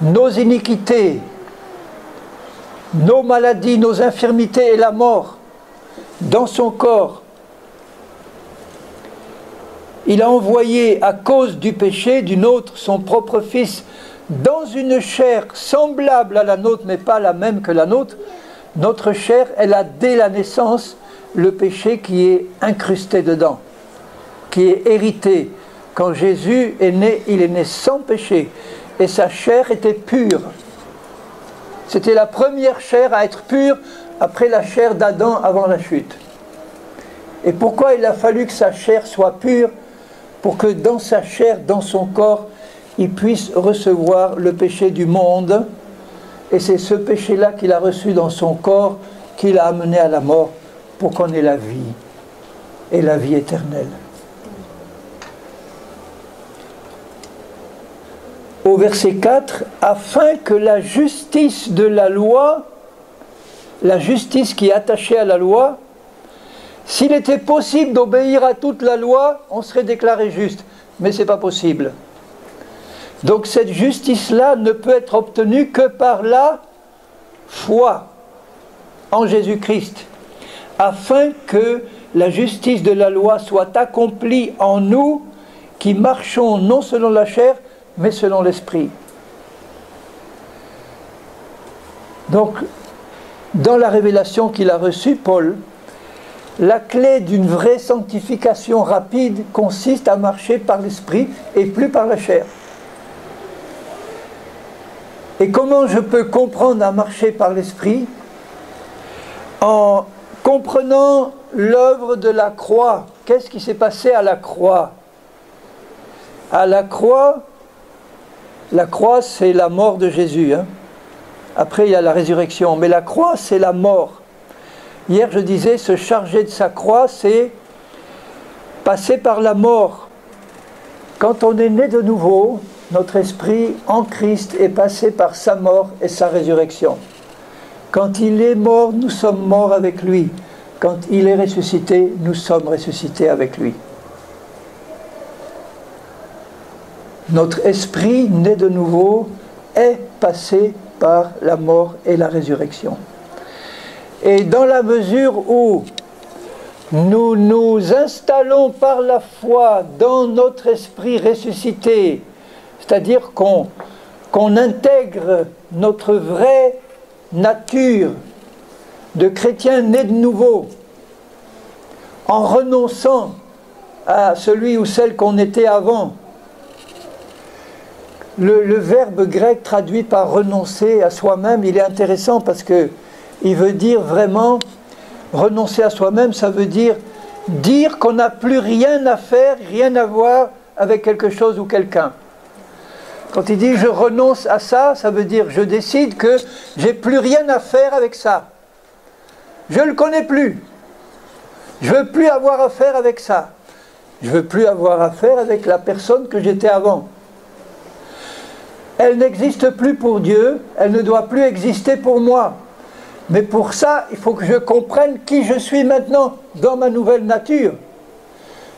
nos iniquités, nos maladies, nos infirmités et la mort dans son corps. Il a envoyé à cause du péché d'une autre son propre Fils dans une chair semblable à la nôtre, mais pas la même que la nôtre. Notre chair, elle a dès la naissance le péché qui est incrusté dedans, qui est hérité. Quand Jésus est né, il est né sans péché et sa chair était pure. C'était la première chair à être pure après la chair d'Adam avant la chute. Et pourquoi il a fallu que sa chair soit pure? Pour que dans sa chair, dans son corps, il puisse recevoir le péché du monde. Et c'est ce péché-là qu'il a reçu dans son corps qui l'a amené à la mort pour qu'on ait la vie et la vie éternelle. Au verset 4, afin que la justice de la loi, la justice qui est attachée à la loi, s'il était possible d'obéir à toute la loi, on serait déclaré juste. Mais ce n'est pas possible. Donc cette justice-là ne peut être obtenue que par la foi en Jésus-Christ, afin que la justice de la loi soit accomplie en nous qui marchons non selon la chair, mais selon l'esprit. Donc, dans la révélation qu'il a reçue, Paul, la clé d'une vraie sanctification rapide consiste à marcher par l'esprit et plus par la chair. Et comment je peux comprendre à marcher par l'esprit? En comprenant l'œuvre de la croix. Qu'est-ce qui s'est passé à la croix? À la croix c'est la mort de Jésus. Après il y a la résurrection, mais la croix c'est la mort. Hier je disais, se charger de sa croix, c'est passer par la mort. Quand on est né de nouveau, notre esprit en Christ est passé par sa mort et sa résurrection. Quand il est mort, nous sommes morts avec lui. Quand il est ressuscité, nous sommes ressuscités avec lui. Notre esprit, né de nouveau, est passé par la mort et la résurrection. Et dans la mesure où nous nous installons par la foi dans notre esprit ressuscité, c'est-à-dire qu'on intègre notre vraie nature de chrétien né de nouveau, en renonçant à celui ou celle qu'on était avant. Le verbe grec traduit par renoncer à soi-même, il est intéressant parce que il veut dire vraiment, renoncer à soi-même, ça veut dire qu'on n'a plus rien à faire, rien à voir avec quelque chose ou quelqu'un. Quand il dit je renonce à ça, ça veut dire je décide que j'ai plus rien à faire avec ça. Je ne le connais plus. Je ne veux plus avoir affaire avec ça. Je ne veux plus avoir affaire avec la personne que j'étais avant. Elle n'existe plus pour Dieu, elle ne doit plus exister pour moi. Mais pour ça, il faut que je comprenne qui je suis maintenant dans ma nouvelle nature.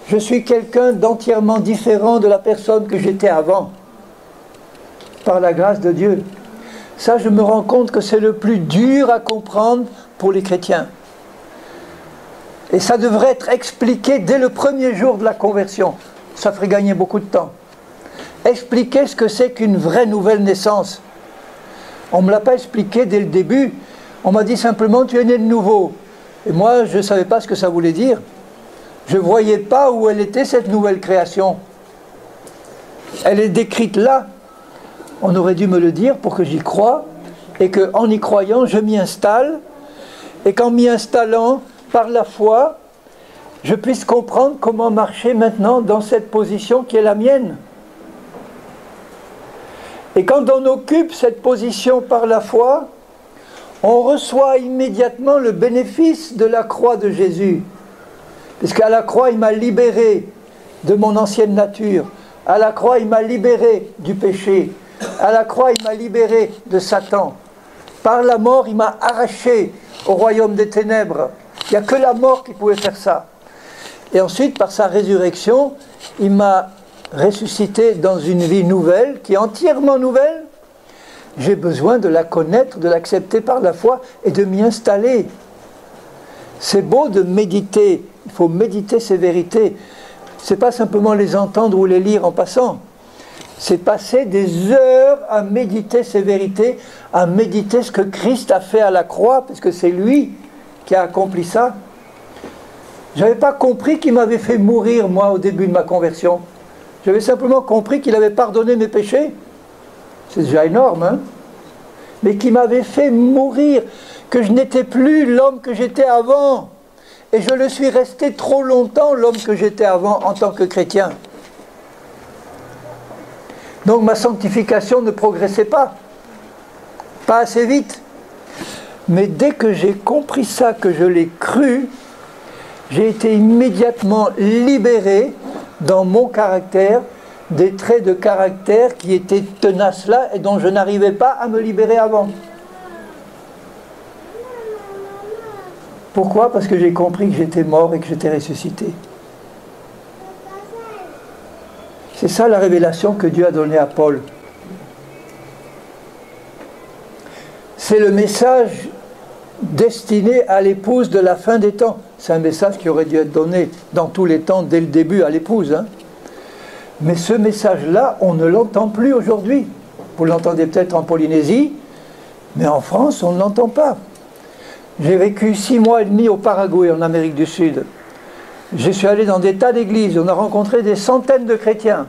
Je suis quelqu'un d'entièrement différent de la personne que j'étais avant, par la grâce de Dieu. Ça, je me rends compte que c'est le plus dur à comprendre pour les chrétiens. Et ça devrait être expliqué dès le premier jour de la conversion. Ça ferait gagner beaucoup de temps. Expliquer ce que c'est qu'une vraie nouvelle naissance. On ne me l'a pas expliqué dès le début. On m'a dit simplement, tu es né de nouveau. Et moi, je ne savais pas ce que ça voulait dire. Je ne voyais pas où elle était, cette nouvelle création. Elle est décrite là. On aurait dû me le dire pour que j'y croie. Et qu'en y croyant, je m'y installe. et qu'en m'y installant par la foi, je puisse comprendre comment marcher maintenant dans cette position qui est la mienne. Et quand on occupe cette position par la foi, on reçoit immédiatement le bénéfice de la croix de Jésus. Puisqu'à la croix, il m'a libéré de mon ancienne nature. À la croix, il m'a libéré du péché. À la croix, il m'a libéré de Satan. Par la mort, il m'a arraché au royaume des ténèbres. Il n'y a que la mort qui pouvait faire ça. Et ensuite, par sa résurrection, il m'a ressuscité dans une vie nouvelle, qui est entièrement nouvelle. J'ai besoin de la connaître, de l'accepter par la foi et de m'y installer. C'est beau de méditer, il faut méditer ces vérités. Ce n'est pas simplement les entendre ou les lire en passant. C'est passer des heures à méditer ces vérités, à méditer ce que Christ a fait à la croix, parce que c'est lui qui a accompli ça. Je n'avais pas compris qu'il m'avait fait mourir, moi, au début de ma conversion. J'avais simplement compris qu'il avait pardonné mes péchés. C'est déjà énorme, hein? Mais qu'il m'avait fait mourir, que je n'étais plus l'homme que j'étais avant. Et je le suis resté trop longtemps, l'homme que j'étais avant, en tant que chrétien. Donc ma sanctification ne progressait pas assez vite. Mais dès que j'ai compris ça, que je l'ai cru, j'ai été immédiatement libéré dans mon caractère des traits de caractère qui étaient tenaces là et dont je n'arrivais pas à me libérer avant. Pourquoi? Parce que j'ai compris que j'étais mort et que j'étais ressuscité. C'est ça la révélation que Dieu a donnée à Paul. C'est le message destiné à l'épouse de la fin des temps. C'est un message qui aurait dû être donné dans tous les temps, dès le début, à l'épouse. Hein. Mais ce message-là, on ne l'entend plus aujourd'hui. Vous l'entendez peut-être en Polynésie, mais en France, on ne l'entend pas. J'ai vécu 6 mois et demi au Paraguay, en Amérique du Sud. Je suis allé dans des tas d'églises, on a rencontré des centaines de chrétiens.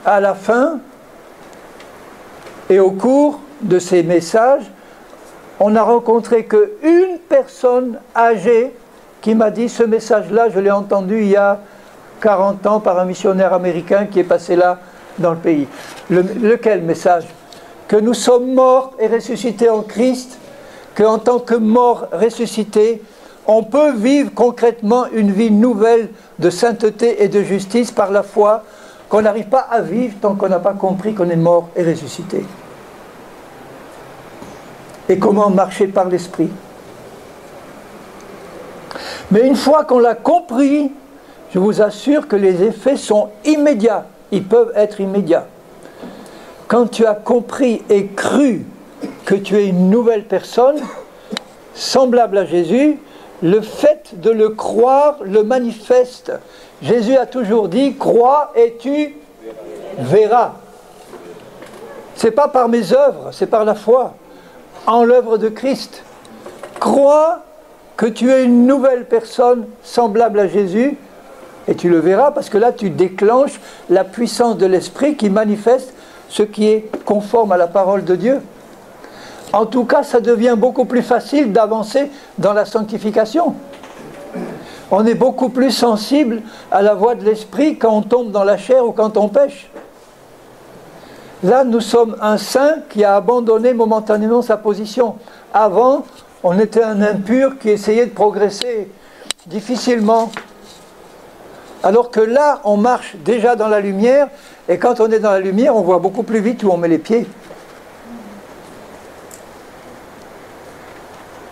À la fin, et au cours de ces messages, on n'a rencontré qu'une personne âgée qui m'a dit, ce message-là, je l'ai entendu il y a 40 ans par un missionnaire américain qui est passé là dans le pays. Lequel message? Que nous sommes morts et ressuscités en Christ, qu'en tant que morts ressuscités, on peut vivre concrètement une vie nouvelle de sainteté et de justice par la foi qu'on n'arrive pas à vivre tant qu'on n'a pas compris qu'on est mort et ressuscité. Et comment marcher par l'esprit. Mais une fois qu'on l'a compris, je vous assure que les effets sont immédiats. Ils peuvent être immédiats. Quand tu as compris et cru que tu es une nouvelle personne, semblable à Jésus, le fait de le croire le manifeste. Jésus a toujours dit, crois et tu verras. Ce n'est pas par mes œuvres, c'est par la foi en l'œuvre de Christ. Crois que tu es une nouvelle personne semblable à Jésus et tu le verras, parce que là tu déclenches la puissance de l'Esprit qui manifeste ce qui est conforme à la parole de Dieu. En tout cas, ça devient beaucoup plus facile d'avancer dans la sanctification. On est beaucoup plus sensible à la voix de l'Esprit quand on tombe dans la chair ou quand on pêche. Là, nous sommes un saint qui a abandonné momentanément sa position. Avant, on était un impur qui essayait de progresser difficilement. Alors que là, on marche déjà dans la lumière, et quand on est dans la lumière, on voit beaucoup plus vite où on met les pieds.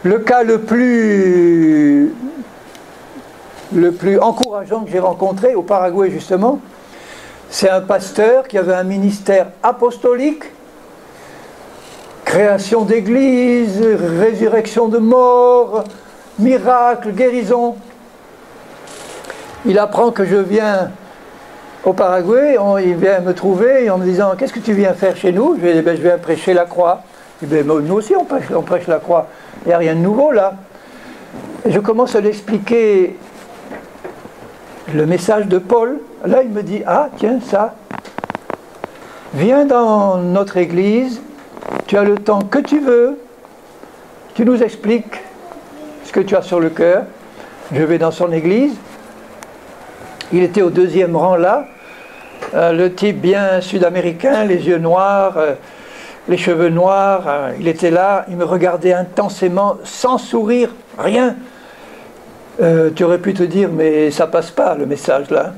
Le cas le plus encourageant que j'ai rencontré au Paraguay justement, c'est un pasteur qui avait un ministère apostolique, création d'églises, résurrection de morts, miracles, guérison. Il apprend que je viens au Paraguay, il vient me trouver en me disant « Qu'est-ce que tu viens faire chez nous ?» Je lui dis « Je viens prêcher la croix. » Je dis « Nous aussi on prêche la croix. Il n'y a rien de nouveau là. » Et je commence à lui expliquer le message de Paul. Là, il me dit « Ah, tiens, ça. Viens dans notre église, tu as le temps que tu veux, tu nous expliques ce que tu as sur le cœur. Je vais dans son église. Il était au deuxième rang là, le type bien sud-américain, les yeux noirs, les cheveux noirs, il était là, il me regardait intensément, sans sourire, rien. Tu aurais pu te dire, mais ça passe pas le message là.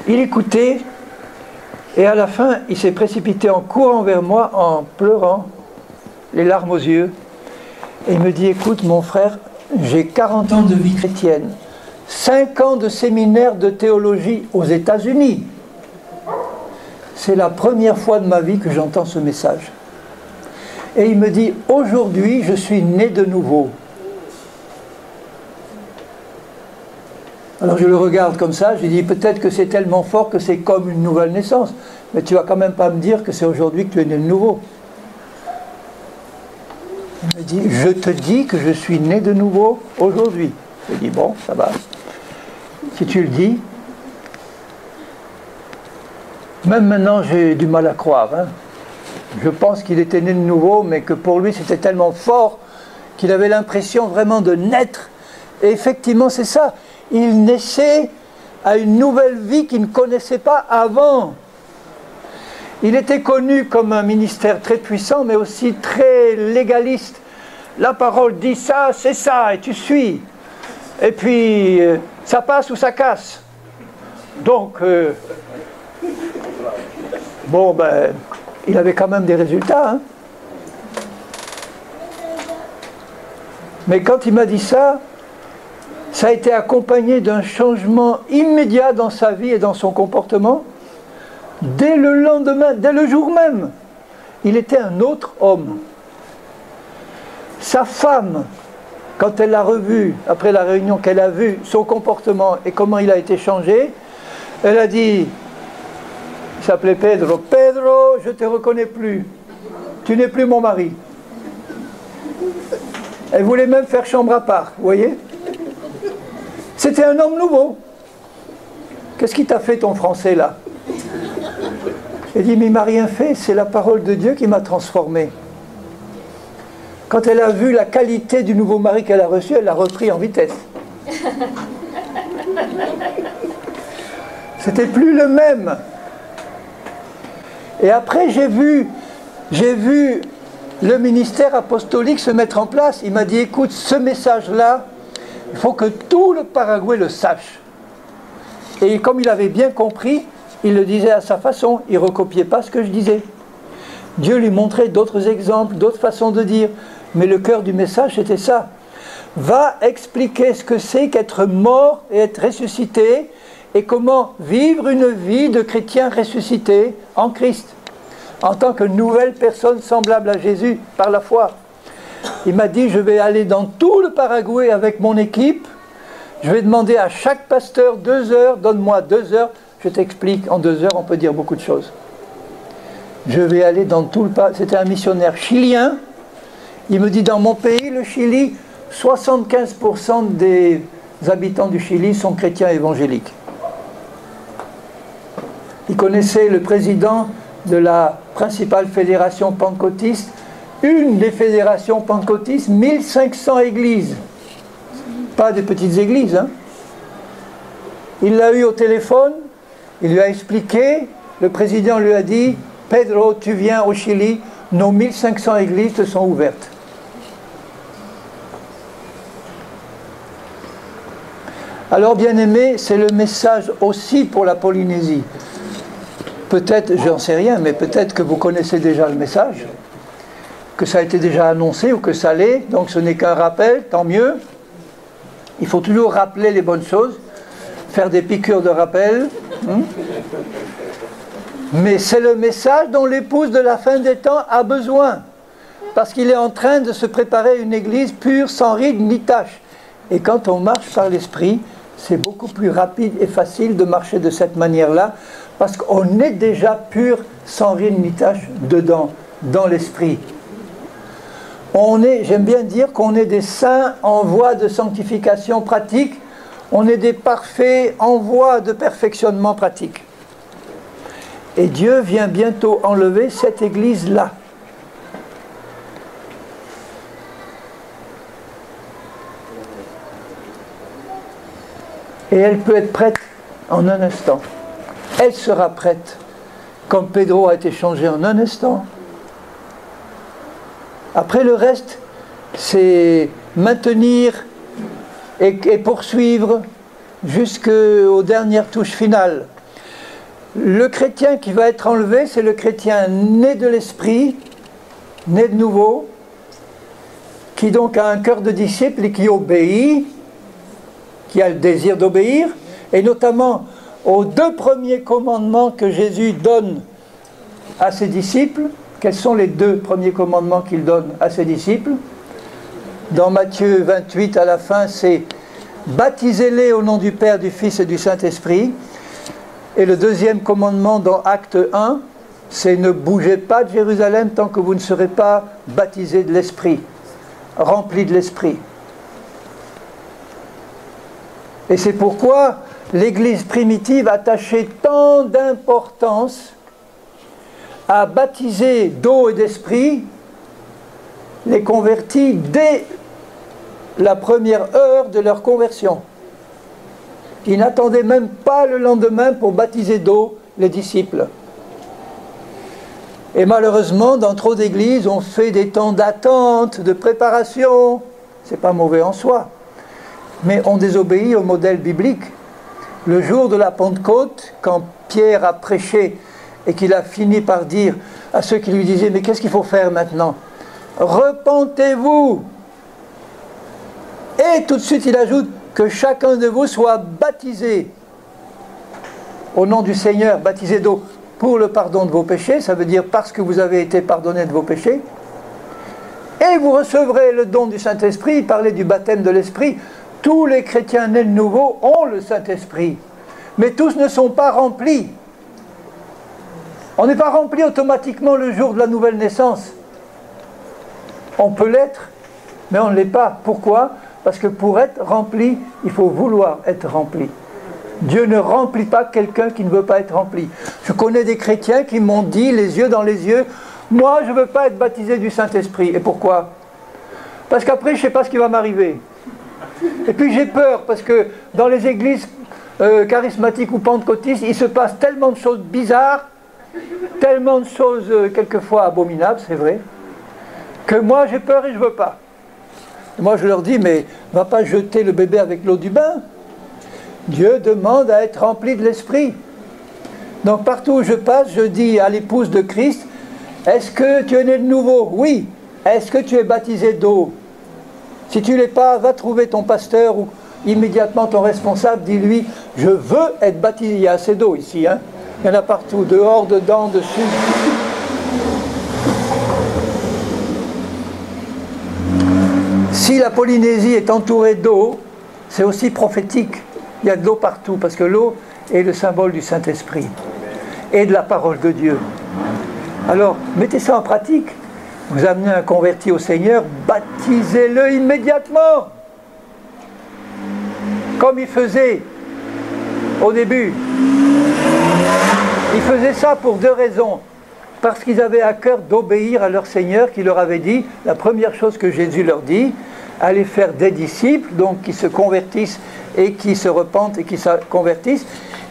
Il écoutait, et à la fin, il s'est précipité en courant vers moi, en pleurant, les larmes aux yeux. Et il me dit, écoute mon frère, j'ai 40 ans de vie chrétienne, 5 ans de séminaire de théologie aux États-Unis. C'est la première fois de ma vie que j'entends ce message. Et il me dit, aujourd'hui, je suis né de nouveau. Alors je le regarde comme ça, je lui dis, peut-être que c'est tellement fort que c'est comme une nouvelle naissance. Mais tu vas quand même pas me dire que c'est aujourd'hui que tu es né de nouveau. Il me dit, je te dis que je suis né de nouveau aujourd'hui. Je dis, bon, ça va. Si tu le dis. Même maintenant, j'ai du mal à croire. Hein. Je pense qu'il était né de nouveau, mais que pour lui, c'était tellement fort qu'il avait l'impression vraiment de naître. Et effectivement, c'est ça. Il naissait à une nouvelle vie qu'il ne connaissait pas avant. Il était connu comme un ministère très puissant, mais aussi très légaliste. La parole dit ça, c'est ça, et tu suis. Et puis, ça passe ou ça casse. Donc, bon, ben, il avait quand même des résultats. Hein. Mais quand il m'a dit ça, ça a été accompagné d'un changement immédiat dans sa vie et dans son comportement. Dès le lendemain, dès le jour même, il était un autre homme. Sa femme, quand elle l'a revu, après la réunion, qu'elle a vu son comportement et comment il a été changé, elle a dit, il s'appelait Pedro, « Pedro, je ne te reconnais plus, tu n'es plus mon mari. » Elle voulait même faire chambre à part, vous voyez? C'était un homme nouveau. Qu'est-ce qui t'a fait ton français là? Elle dit, mais il ne m'a rien fait, c'est la parole de Dieu qui m'a transformé. Quand elle a vu la qualité du nouveau mari qu'elle a reçu, elle l'a repris en vitesse. C'était plus le même. Et après, j'ai vu le ministère apostolique se mettre en place. Il m'a dit, écoute, ce message-là, il faut que tout le Paraguay le sache. Et comme il avait bien compris, il le disait à sa façon, il ne recopiait pas ce que je disais. Dieu lui montrait d'autres exemples, d'autres façons de dire. Mais le cœur du message, c'était ça. Va expliquer ce que c'est qu'être mort et être ressuscité, et comment vivre une vie de chrétien ressuscité en Christ, en tant que nouvelle personne semblable à Jésus par la foi. Il m'a dit, je vais aller dans tout le Paraguay avec mon équipe, je vais demander à chaque pasteur 2 heures, donne-moi 2 heures, je t'explique, en 2 heures on peut dire beaucoup de choses. Je vais aller dans tout le Paraguay, c'était un missionnaire chilien, il me dit, dans mon pays, le Chili, 75% des habitants du Chili sont chrétiens évangéliques. Il connaissait le président de la principale fédération pentecôtiste, une des fédérations pentecôtistes, 1500 églises. Pas des petites églises. Hein. Il l'a eu au téléphone, il lui a expliqué, le président lui a dit, Pedro, tu viens au Chili, nos 1500 églises te sont ouvertes. Alors, bien-aimés, c'est le message aussi pour la Polynésie. Peut-être, j'en sais rien, mais peut-être que vous connaissez déjà le message, que ça a été déjà annoncé ou que ça l'est, donc ce n'est qu'un rappel, tant mieux. Il faut toujours rappeler les bonnes choses, faire des piqûres de rappel. Mais c'est le message dont l'épouse de la fin des temps a besoin, parce qu'il est en train de se préparer une église pure, sans ride ni tache. Et quand on marche par l'esprit, c'est beaucoup plus rapide et facile de marcher de cette manière-là, parce qu'on est déjà pur, sans ride ni tache, dedans, dans l'esprit. J'aime bien dire qu'on est des saints en voie de sanctification pratique, on est des parfaits en voie de perfectionnement pratique. Et Dieu vient bientôt enlever cette église-là. Et elle peut être prête en un instant. Elle sera prête, comme Pedro a été changé en un instant. Après le reste, c'est maintenir et poursuivre jusqu'aux dernières touches finales. Le chrétien qui va être enlevé, c'est le chrétien né de l'esprit, né de nouveau, qui donc a un cœur de disciple et qui obéit, qui a le désir d'obéir, et notamment aux 2 premiers commandements que Jésus donne à ses disciples. Quels sont les 2 premiers commandements qu'il donne à ses disciples? Dans Matthieu 28, à la fin, c'est « Baptisez-les au nom du Père, du Fils et du Saint-Esprit ». Et le 2e commandement dans Acte 1, c'est « Ne bougez pas de Jérusalem tant que vous ne serez pas baptisés de l'Esprit, remplis de l'Esprit ». Et c'est pourquoi l'Église primitive attachait tant d'importance à baptiser d'eau et d'esprit les convertis dès la première heure de leur conversion. Ils n'attendaient même pas le lendemain pour baptiser d'eau les disciples. Et malheureusement, dans trop d'églises, on fait des temps d'attente, de préparation. C'est pas mauvais en soi. Mais on désobéit au modèle biblique. Le jour de la Pentecôte, quand Pierre a prêché et qu'il a fini par dire à ceux qui lui disaient « Mais qu'est-ce qu'il faut faire maintenant? Repentez-vous » Et tout de suite il ajoute « Que chacun de vous soit baptisé au nom du Seigneur, baptisé d'eau pour le pardon de vos péchés », ça veut dire parce que vous avez été pardonné de vos péchés, et vous recevrez le don du Saint-Esprit. Il parlait du baptême de l'Esprit. Tous les chrétiens nés de nouveau ont le Saint-Esprit, mais tous ne sont pas remplis. On n'est pas rempli automatiquement le jour de la nouvelle naissance. On peut l'être, mais on ne l'est pas. Pourquoi? Parce que pour être rempli, il faut vouloir être rempli. Dieu ne remplit pas quelqu'un qui ne veut pas être rempli. Je connais des chrétiens qui m'ont dit, les yeux dans les yeux, « Moi, je ne veux pas être baptisé du Saint-Esprit. » Et pourquoi? Parce qu'après, je ne sais pas ce qui va m'arriver. Et puis j'ai peur, parce que dans les églises charismatiques ou pentecôtistes, il se passe tellement de choses bizarres, tellement de choses quelquefois abominables, c'est vrai, que moi j'ai peur et je ne veux pas. Et moi je leur dis, mais ne va pas jeter le bébé avec l'eau du bain. Dieu demande à être rempli de l'Esprit. Donc partout où je passe, je dis à l'épouse de Christ, est-ce que tu es né de nouveau? Oui. Est-ce que tu es baptisé d'eau? Si tu ne l'es pas, va trouver ton pasteur ou immédiatement ton responsable, dis-lui, je veux être baptisé. Il y a assez d'eau ici, hein? Il y en a partout, dehors, dedans, dessus. Si la Polynésie est entourée d'eau, c'est aussi prophétique. Il y a de l'eau partout, parce que l'eau est le symbole du Saint-Esprit et de la parole de Dieu. Alors, mettez ça en pratique. Vous amenez un converti au Seigneur, baptisez-le immédiatement. Comme il faisait au début. Ils faisaient ça pour 2 raisons. Parce qu'ils avaient à cœur d'obéir à leur Seigneur qui leur avait dit, la première chose que Jésus leur dit, allez faire des disciples, donc qui se convertissent et qui se repentent et qui se convertissent,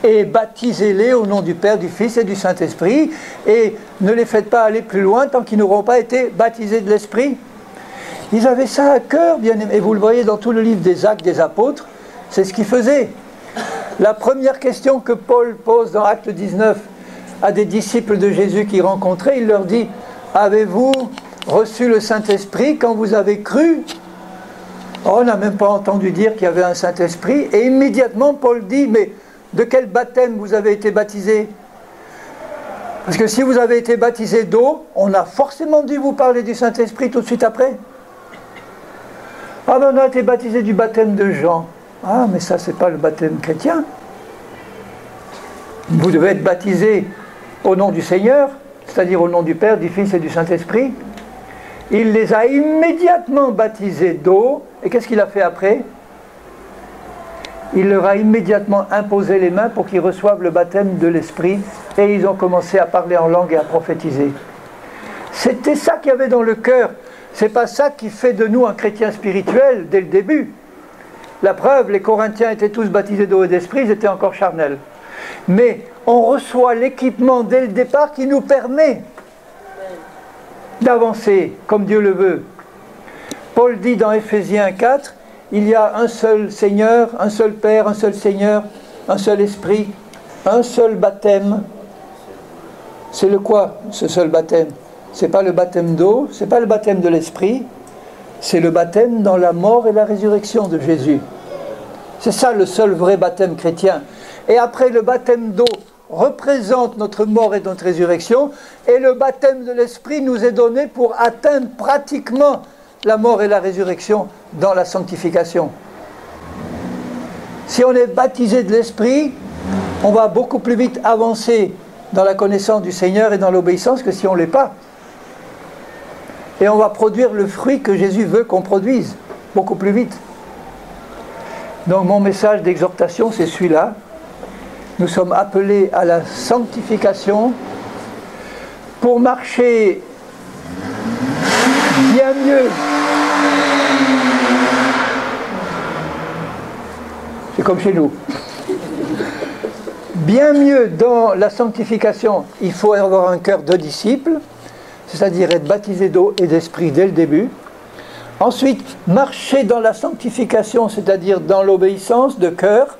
et baptisez-les au nom du Père, du Fils et du Saint-Esprit, et ne les faites pas aller plus loin tant qu'ils n'auront pas été baptisés de l'Esprit. Ils avaient ça à cœur, bien aimé, et vous le voyez dans tout le livre des Actes des Apôtres, c'est ce qu'ils faisaient. La première question que Paul pose dans Acte 19 à des disciples de Jésus qu'il rencontrait, il leur dit, avez-vous reçu le Saint-Esprit quand vous avez cru? Oh, on n'a même pas entendu dire qu'il y avait un Saint-Esprit, et immédiatement Paul dit, mais de quel baptême vous avez été baptisé? Parce que si vous avez été baptisé d'eau, on a forcément dû vous parler du Saint-Esprit tout de suite après. Ah, mais on a été baptisé du baptême de Jean. Ah, mais ça, c'est pas le baptême chrétien. Vous devez être baptisé au nom du Seigneur, c'est-à-dire au nom du Père, du Fils et du Saint-Esprit. Il les a immédiatement baptisés d'eau. Et qu'est-ce qu'il a fait après? Il leur a immédiatement imposé les mains pour qu'ils reçoivent le baptême de l'Esprit. Et ils ont commencé à parler en langue et à prophétiser. C'était ça qu'il y avait dans le cœur. C'est pas ça qui fait de nous un chrétien spirituel dès le début. La preuve, les Corinthiens étaient tous baptisés d'eau et d'esprit, ils étaient encore charnels. Mais on reçoit l'équipement dès le départ qui nous permet d'avancer comme Dieu le veut. Paul dit dans Éphésiens 4, il y a un seul Seigneur, un seul Père, un seul Seigneur, un seul Esprit, un seul baptême. C'est le quoi, ce seul baptême? C'est pas le baptême d'eau, c'est pas le baptême de l'Esprit, c'est le baptême dans la mort et la résurrection de Jésus. C'est ça le seul vrai baptême chrétien. Et après, le baptême d'eau représente notre mort et notre résurrection, et le baptême de l'Esprit nous est donné pour atteindre pratiquement la mort et la résurrection dans la sanctification. Si on est baptisé de l'Esprit, on va beaucoup plus vite avancer dans la connaissance du Seigneur et dans l'obéissance que si on ne l'est pas. Et on va produire le fruit que Jésus veut qu'on produise, beaucoup plus vite. Donc mon message d'exhortation, c'est celui-là. Nous sommes appelés à la sanctification pour marcher bien mieux. C'est comme chez nous. Bien mieux dans la sanctification, il faut avoir un cœur de disciple, c'est-à-dire être baptisé d'eau et d'esprit dès le début. Ensuite, marcher dans la sanctification, c'est-à-dire dans l'obéissance de cœur.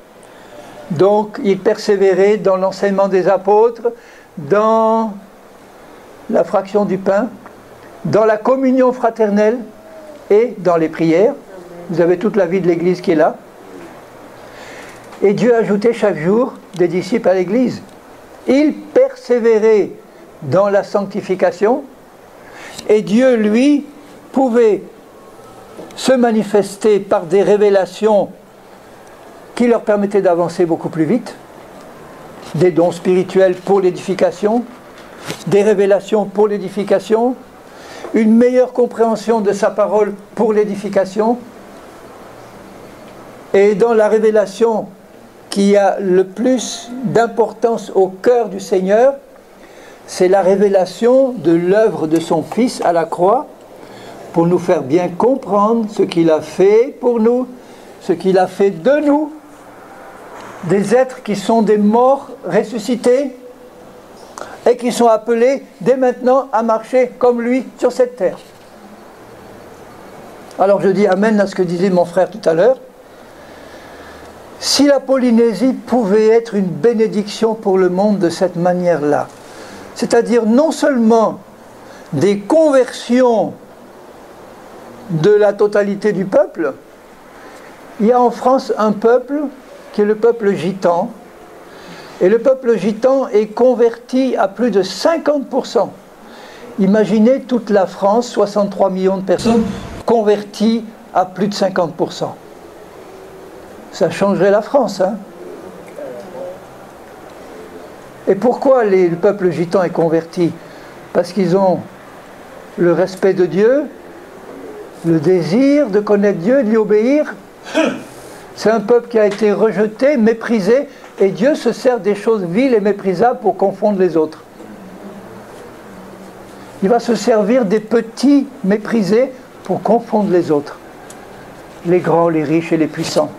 Donc, il persévérait dans l'enseignement des apôtres, dans la fraction du pain, dans la communion fraternelle et dans les prières. Vous avez toute la vie de l'Église qui est là. Et Dieu ajoutait chaque jour des disciples à l'Église. Il persévérait dans la sanctification et Dieu, lui, pouvait se manifester par des révélations qui leur permettaient d'avancer beaucoup plus vite, des dons spirituels pour l'édification, des révélations pour l'édification, une meilleure compréhension de sa parole pour l'édification. Et dans la révélation qui a le plus d'importance au cœur du Seigneur, c'est la révélation de l'œuvre de son Fils à la croix, pour nous faire bien comprendre ce qu'il a fait pour nous, ce qu'il a fait de nous, des êtres qui sont des morts ressuscités et qui sont appelés dès maintenant à marcher comme lui sur cette terre. Alors je dis amen à ce que disait mon frère tout à l'heure. Si la Polynésie pouvait être une bénédiction pour le monde de cette manière-là, c'est-à-dire non seulement des conversions de la totalité du peuple, il y a en France un peuple qui est le peuple gitan, et le peuple gitan est converti à plus de 50%. Imaginez toute la France, 63 millions de personnes, converties à plus de 50%. Ça changerait la France, hein? Et pourquoi le peuple gitan est converti? Parce qu'ils ont le respect de Dieu, le désir de connaître Dieu, d'y obéir. C'est un peuple qui a été rejeté, méprisé, et Dieu se sert des choses viles et méprisables pour confondre les autres. Il va se servir des petits méprisés pour confondre les autres. Les grands, les riches et les puissants.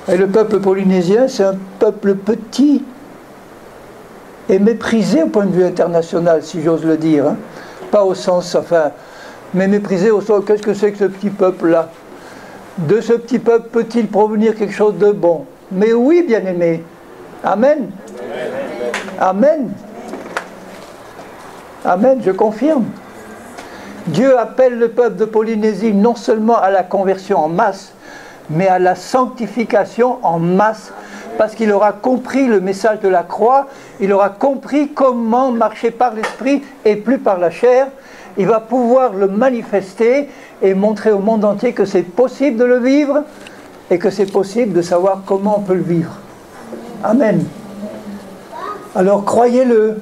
Et le peuple polynésien, c'est un peuple petit et méprisé au point de vue international, si j'ose le dire. Hein. Pas au sens, enfin, mais méprisé au sens, qu'est-ce que c'est que ce petit peuple-là? De ce petit peuple peut-il provenir quelque chose de bon? Mais oui, bien-aimé. Amen. Amen. Amen, je confirme. Dieu appelle le peuple de Polynésie non seulement à la conversion en masse, mais à la sanctification en masse, parce qu'il aura compris le message de la croix, il aura compris comment marcher par l'esprit et plus par la chair. Il va pouvoir le manifester et montrer au monde entier que c'est possible de le vivre et que c'est possible de savoir comment on peut le vivre. Amen. Alors croyez-le.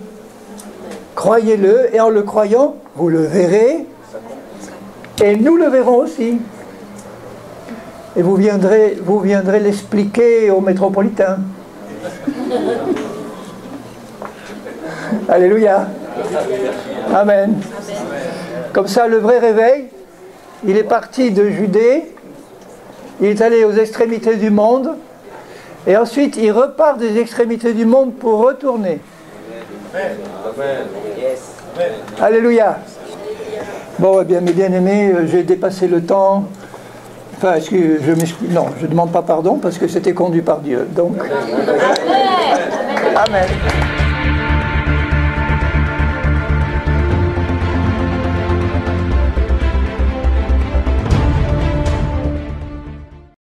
Croyez-le, et en le croyant, vous le verrez, et nous le verrons aussi. Et vous viendrez l'expliquer aux métropolitains. Alléluia. Amen. Comme ça, le vrai réveil, Il est parti de Judée, il est allé aux extrémités du monde, et ensuite il repart des extrémités du monde pour retourner. Alléluia. Bon, eh bien, mes bien-aimés, j'ai dépassé le temps. Enfin, est-ce que je m'excuse? Non, je ne demande pas pardon parce que c'était conduit par Dieu. Donc, Amen.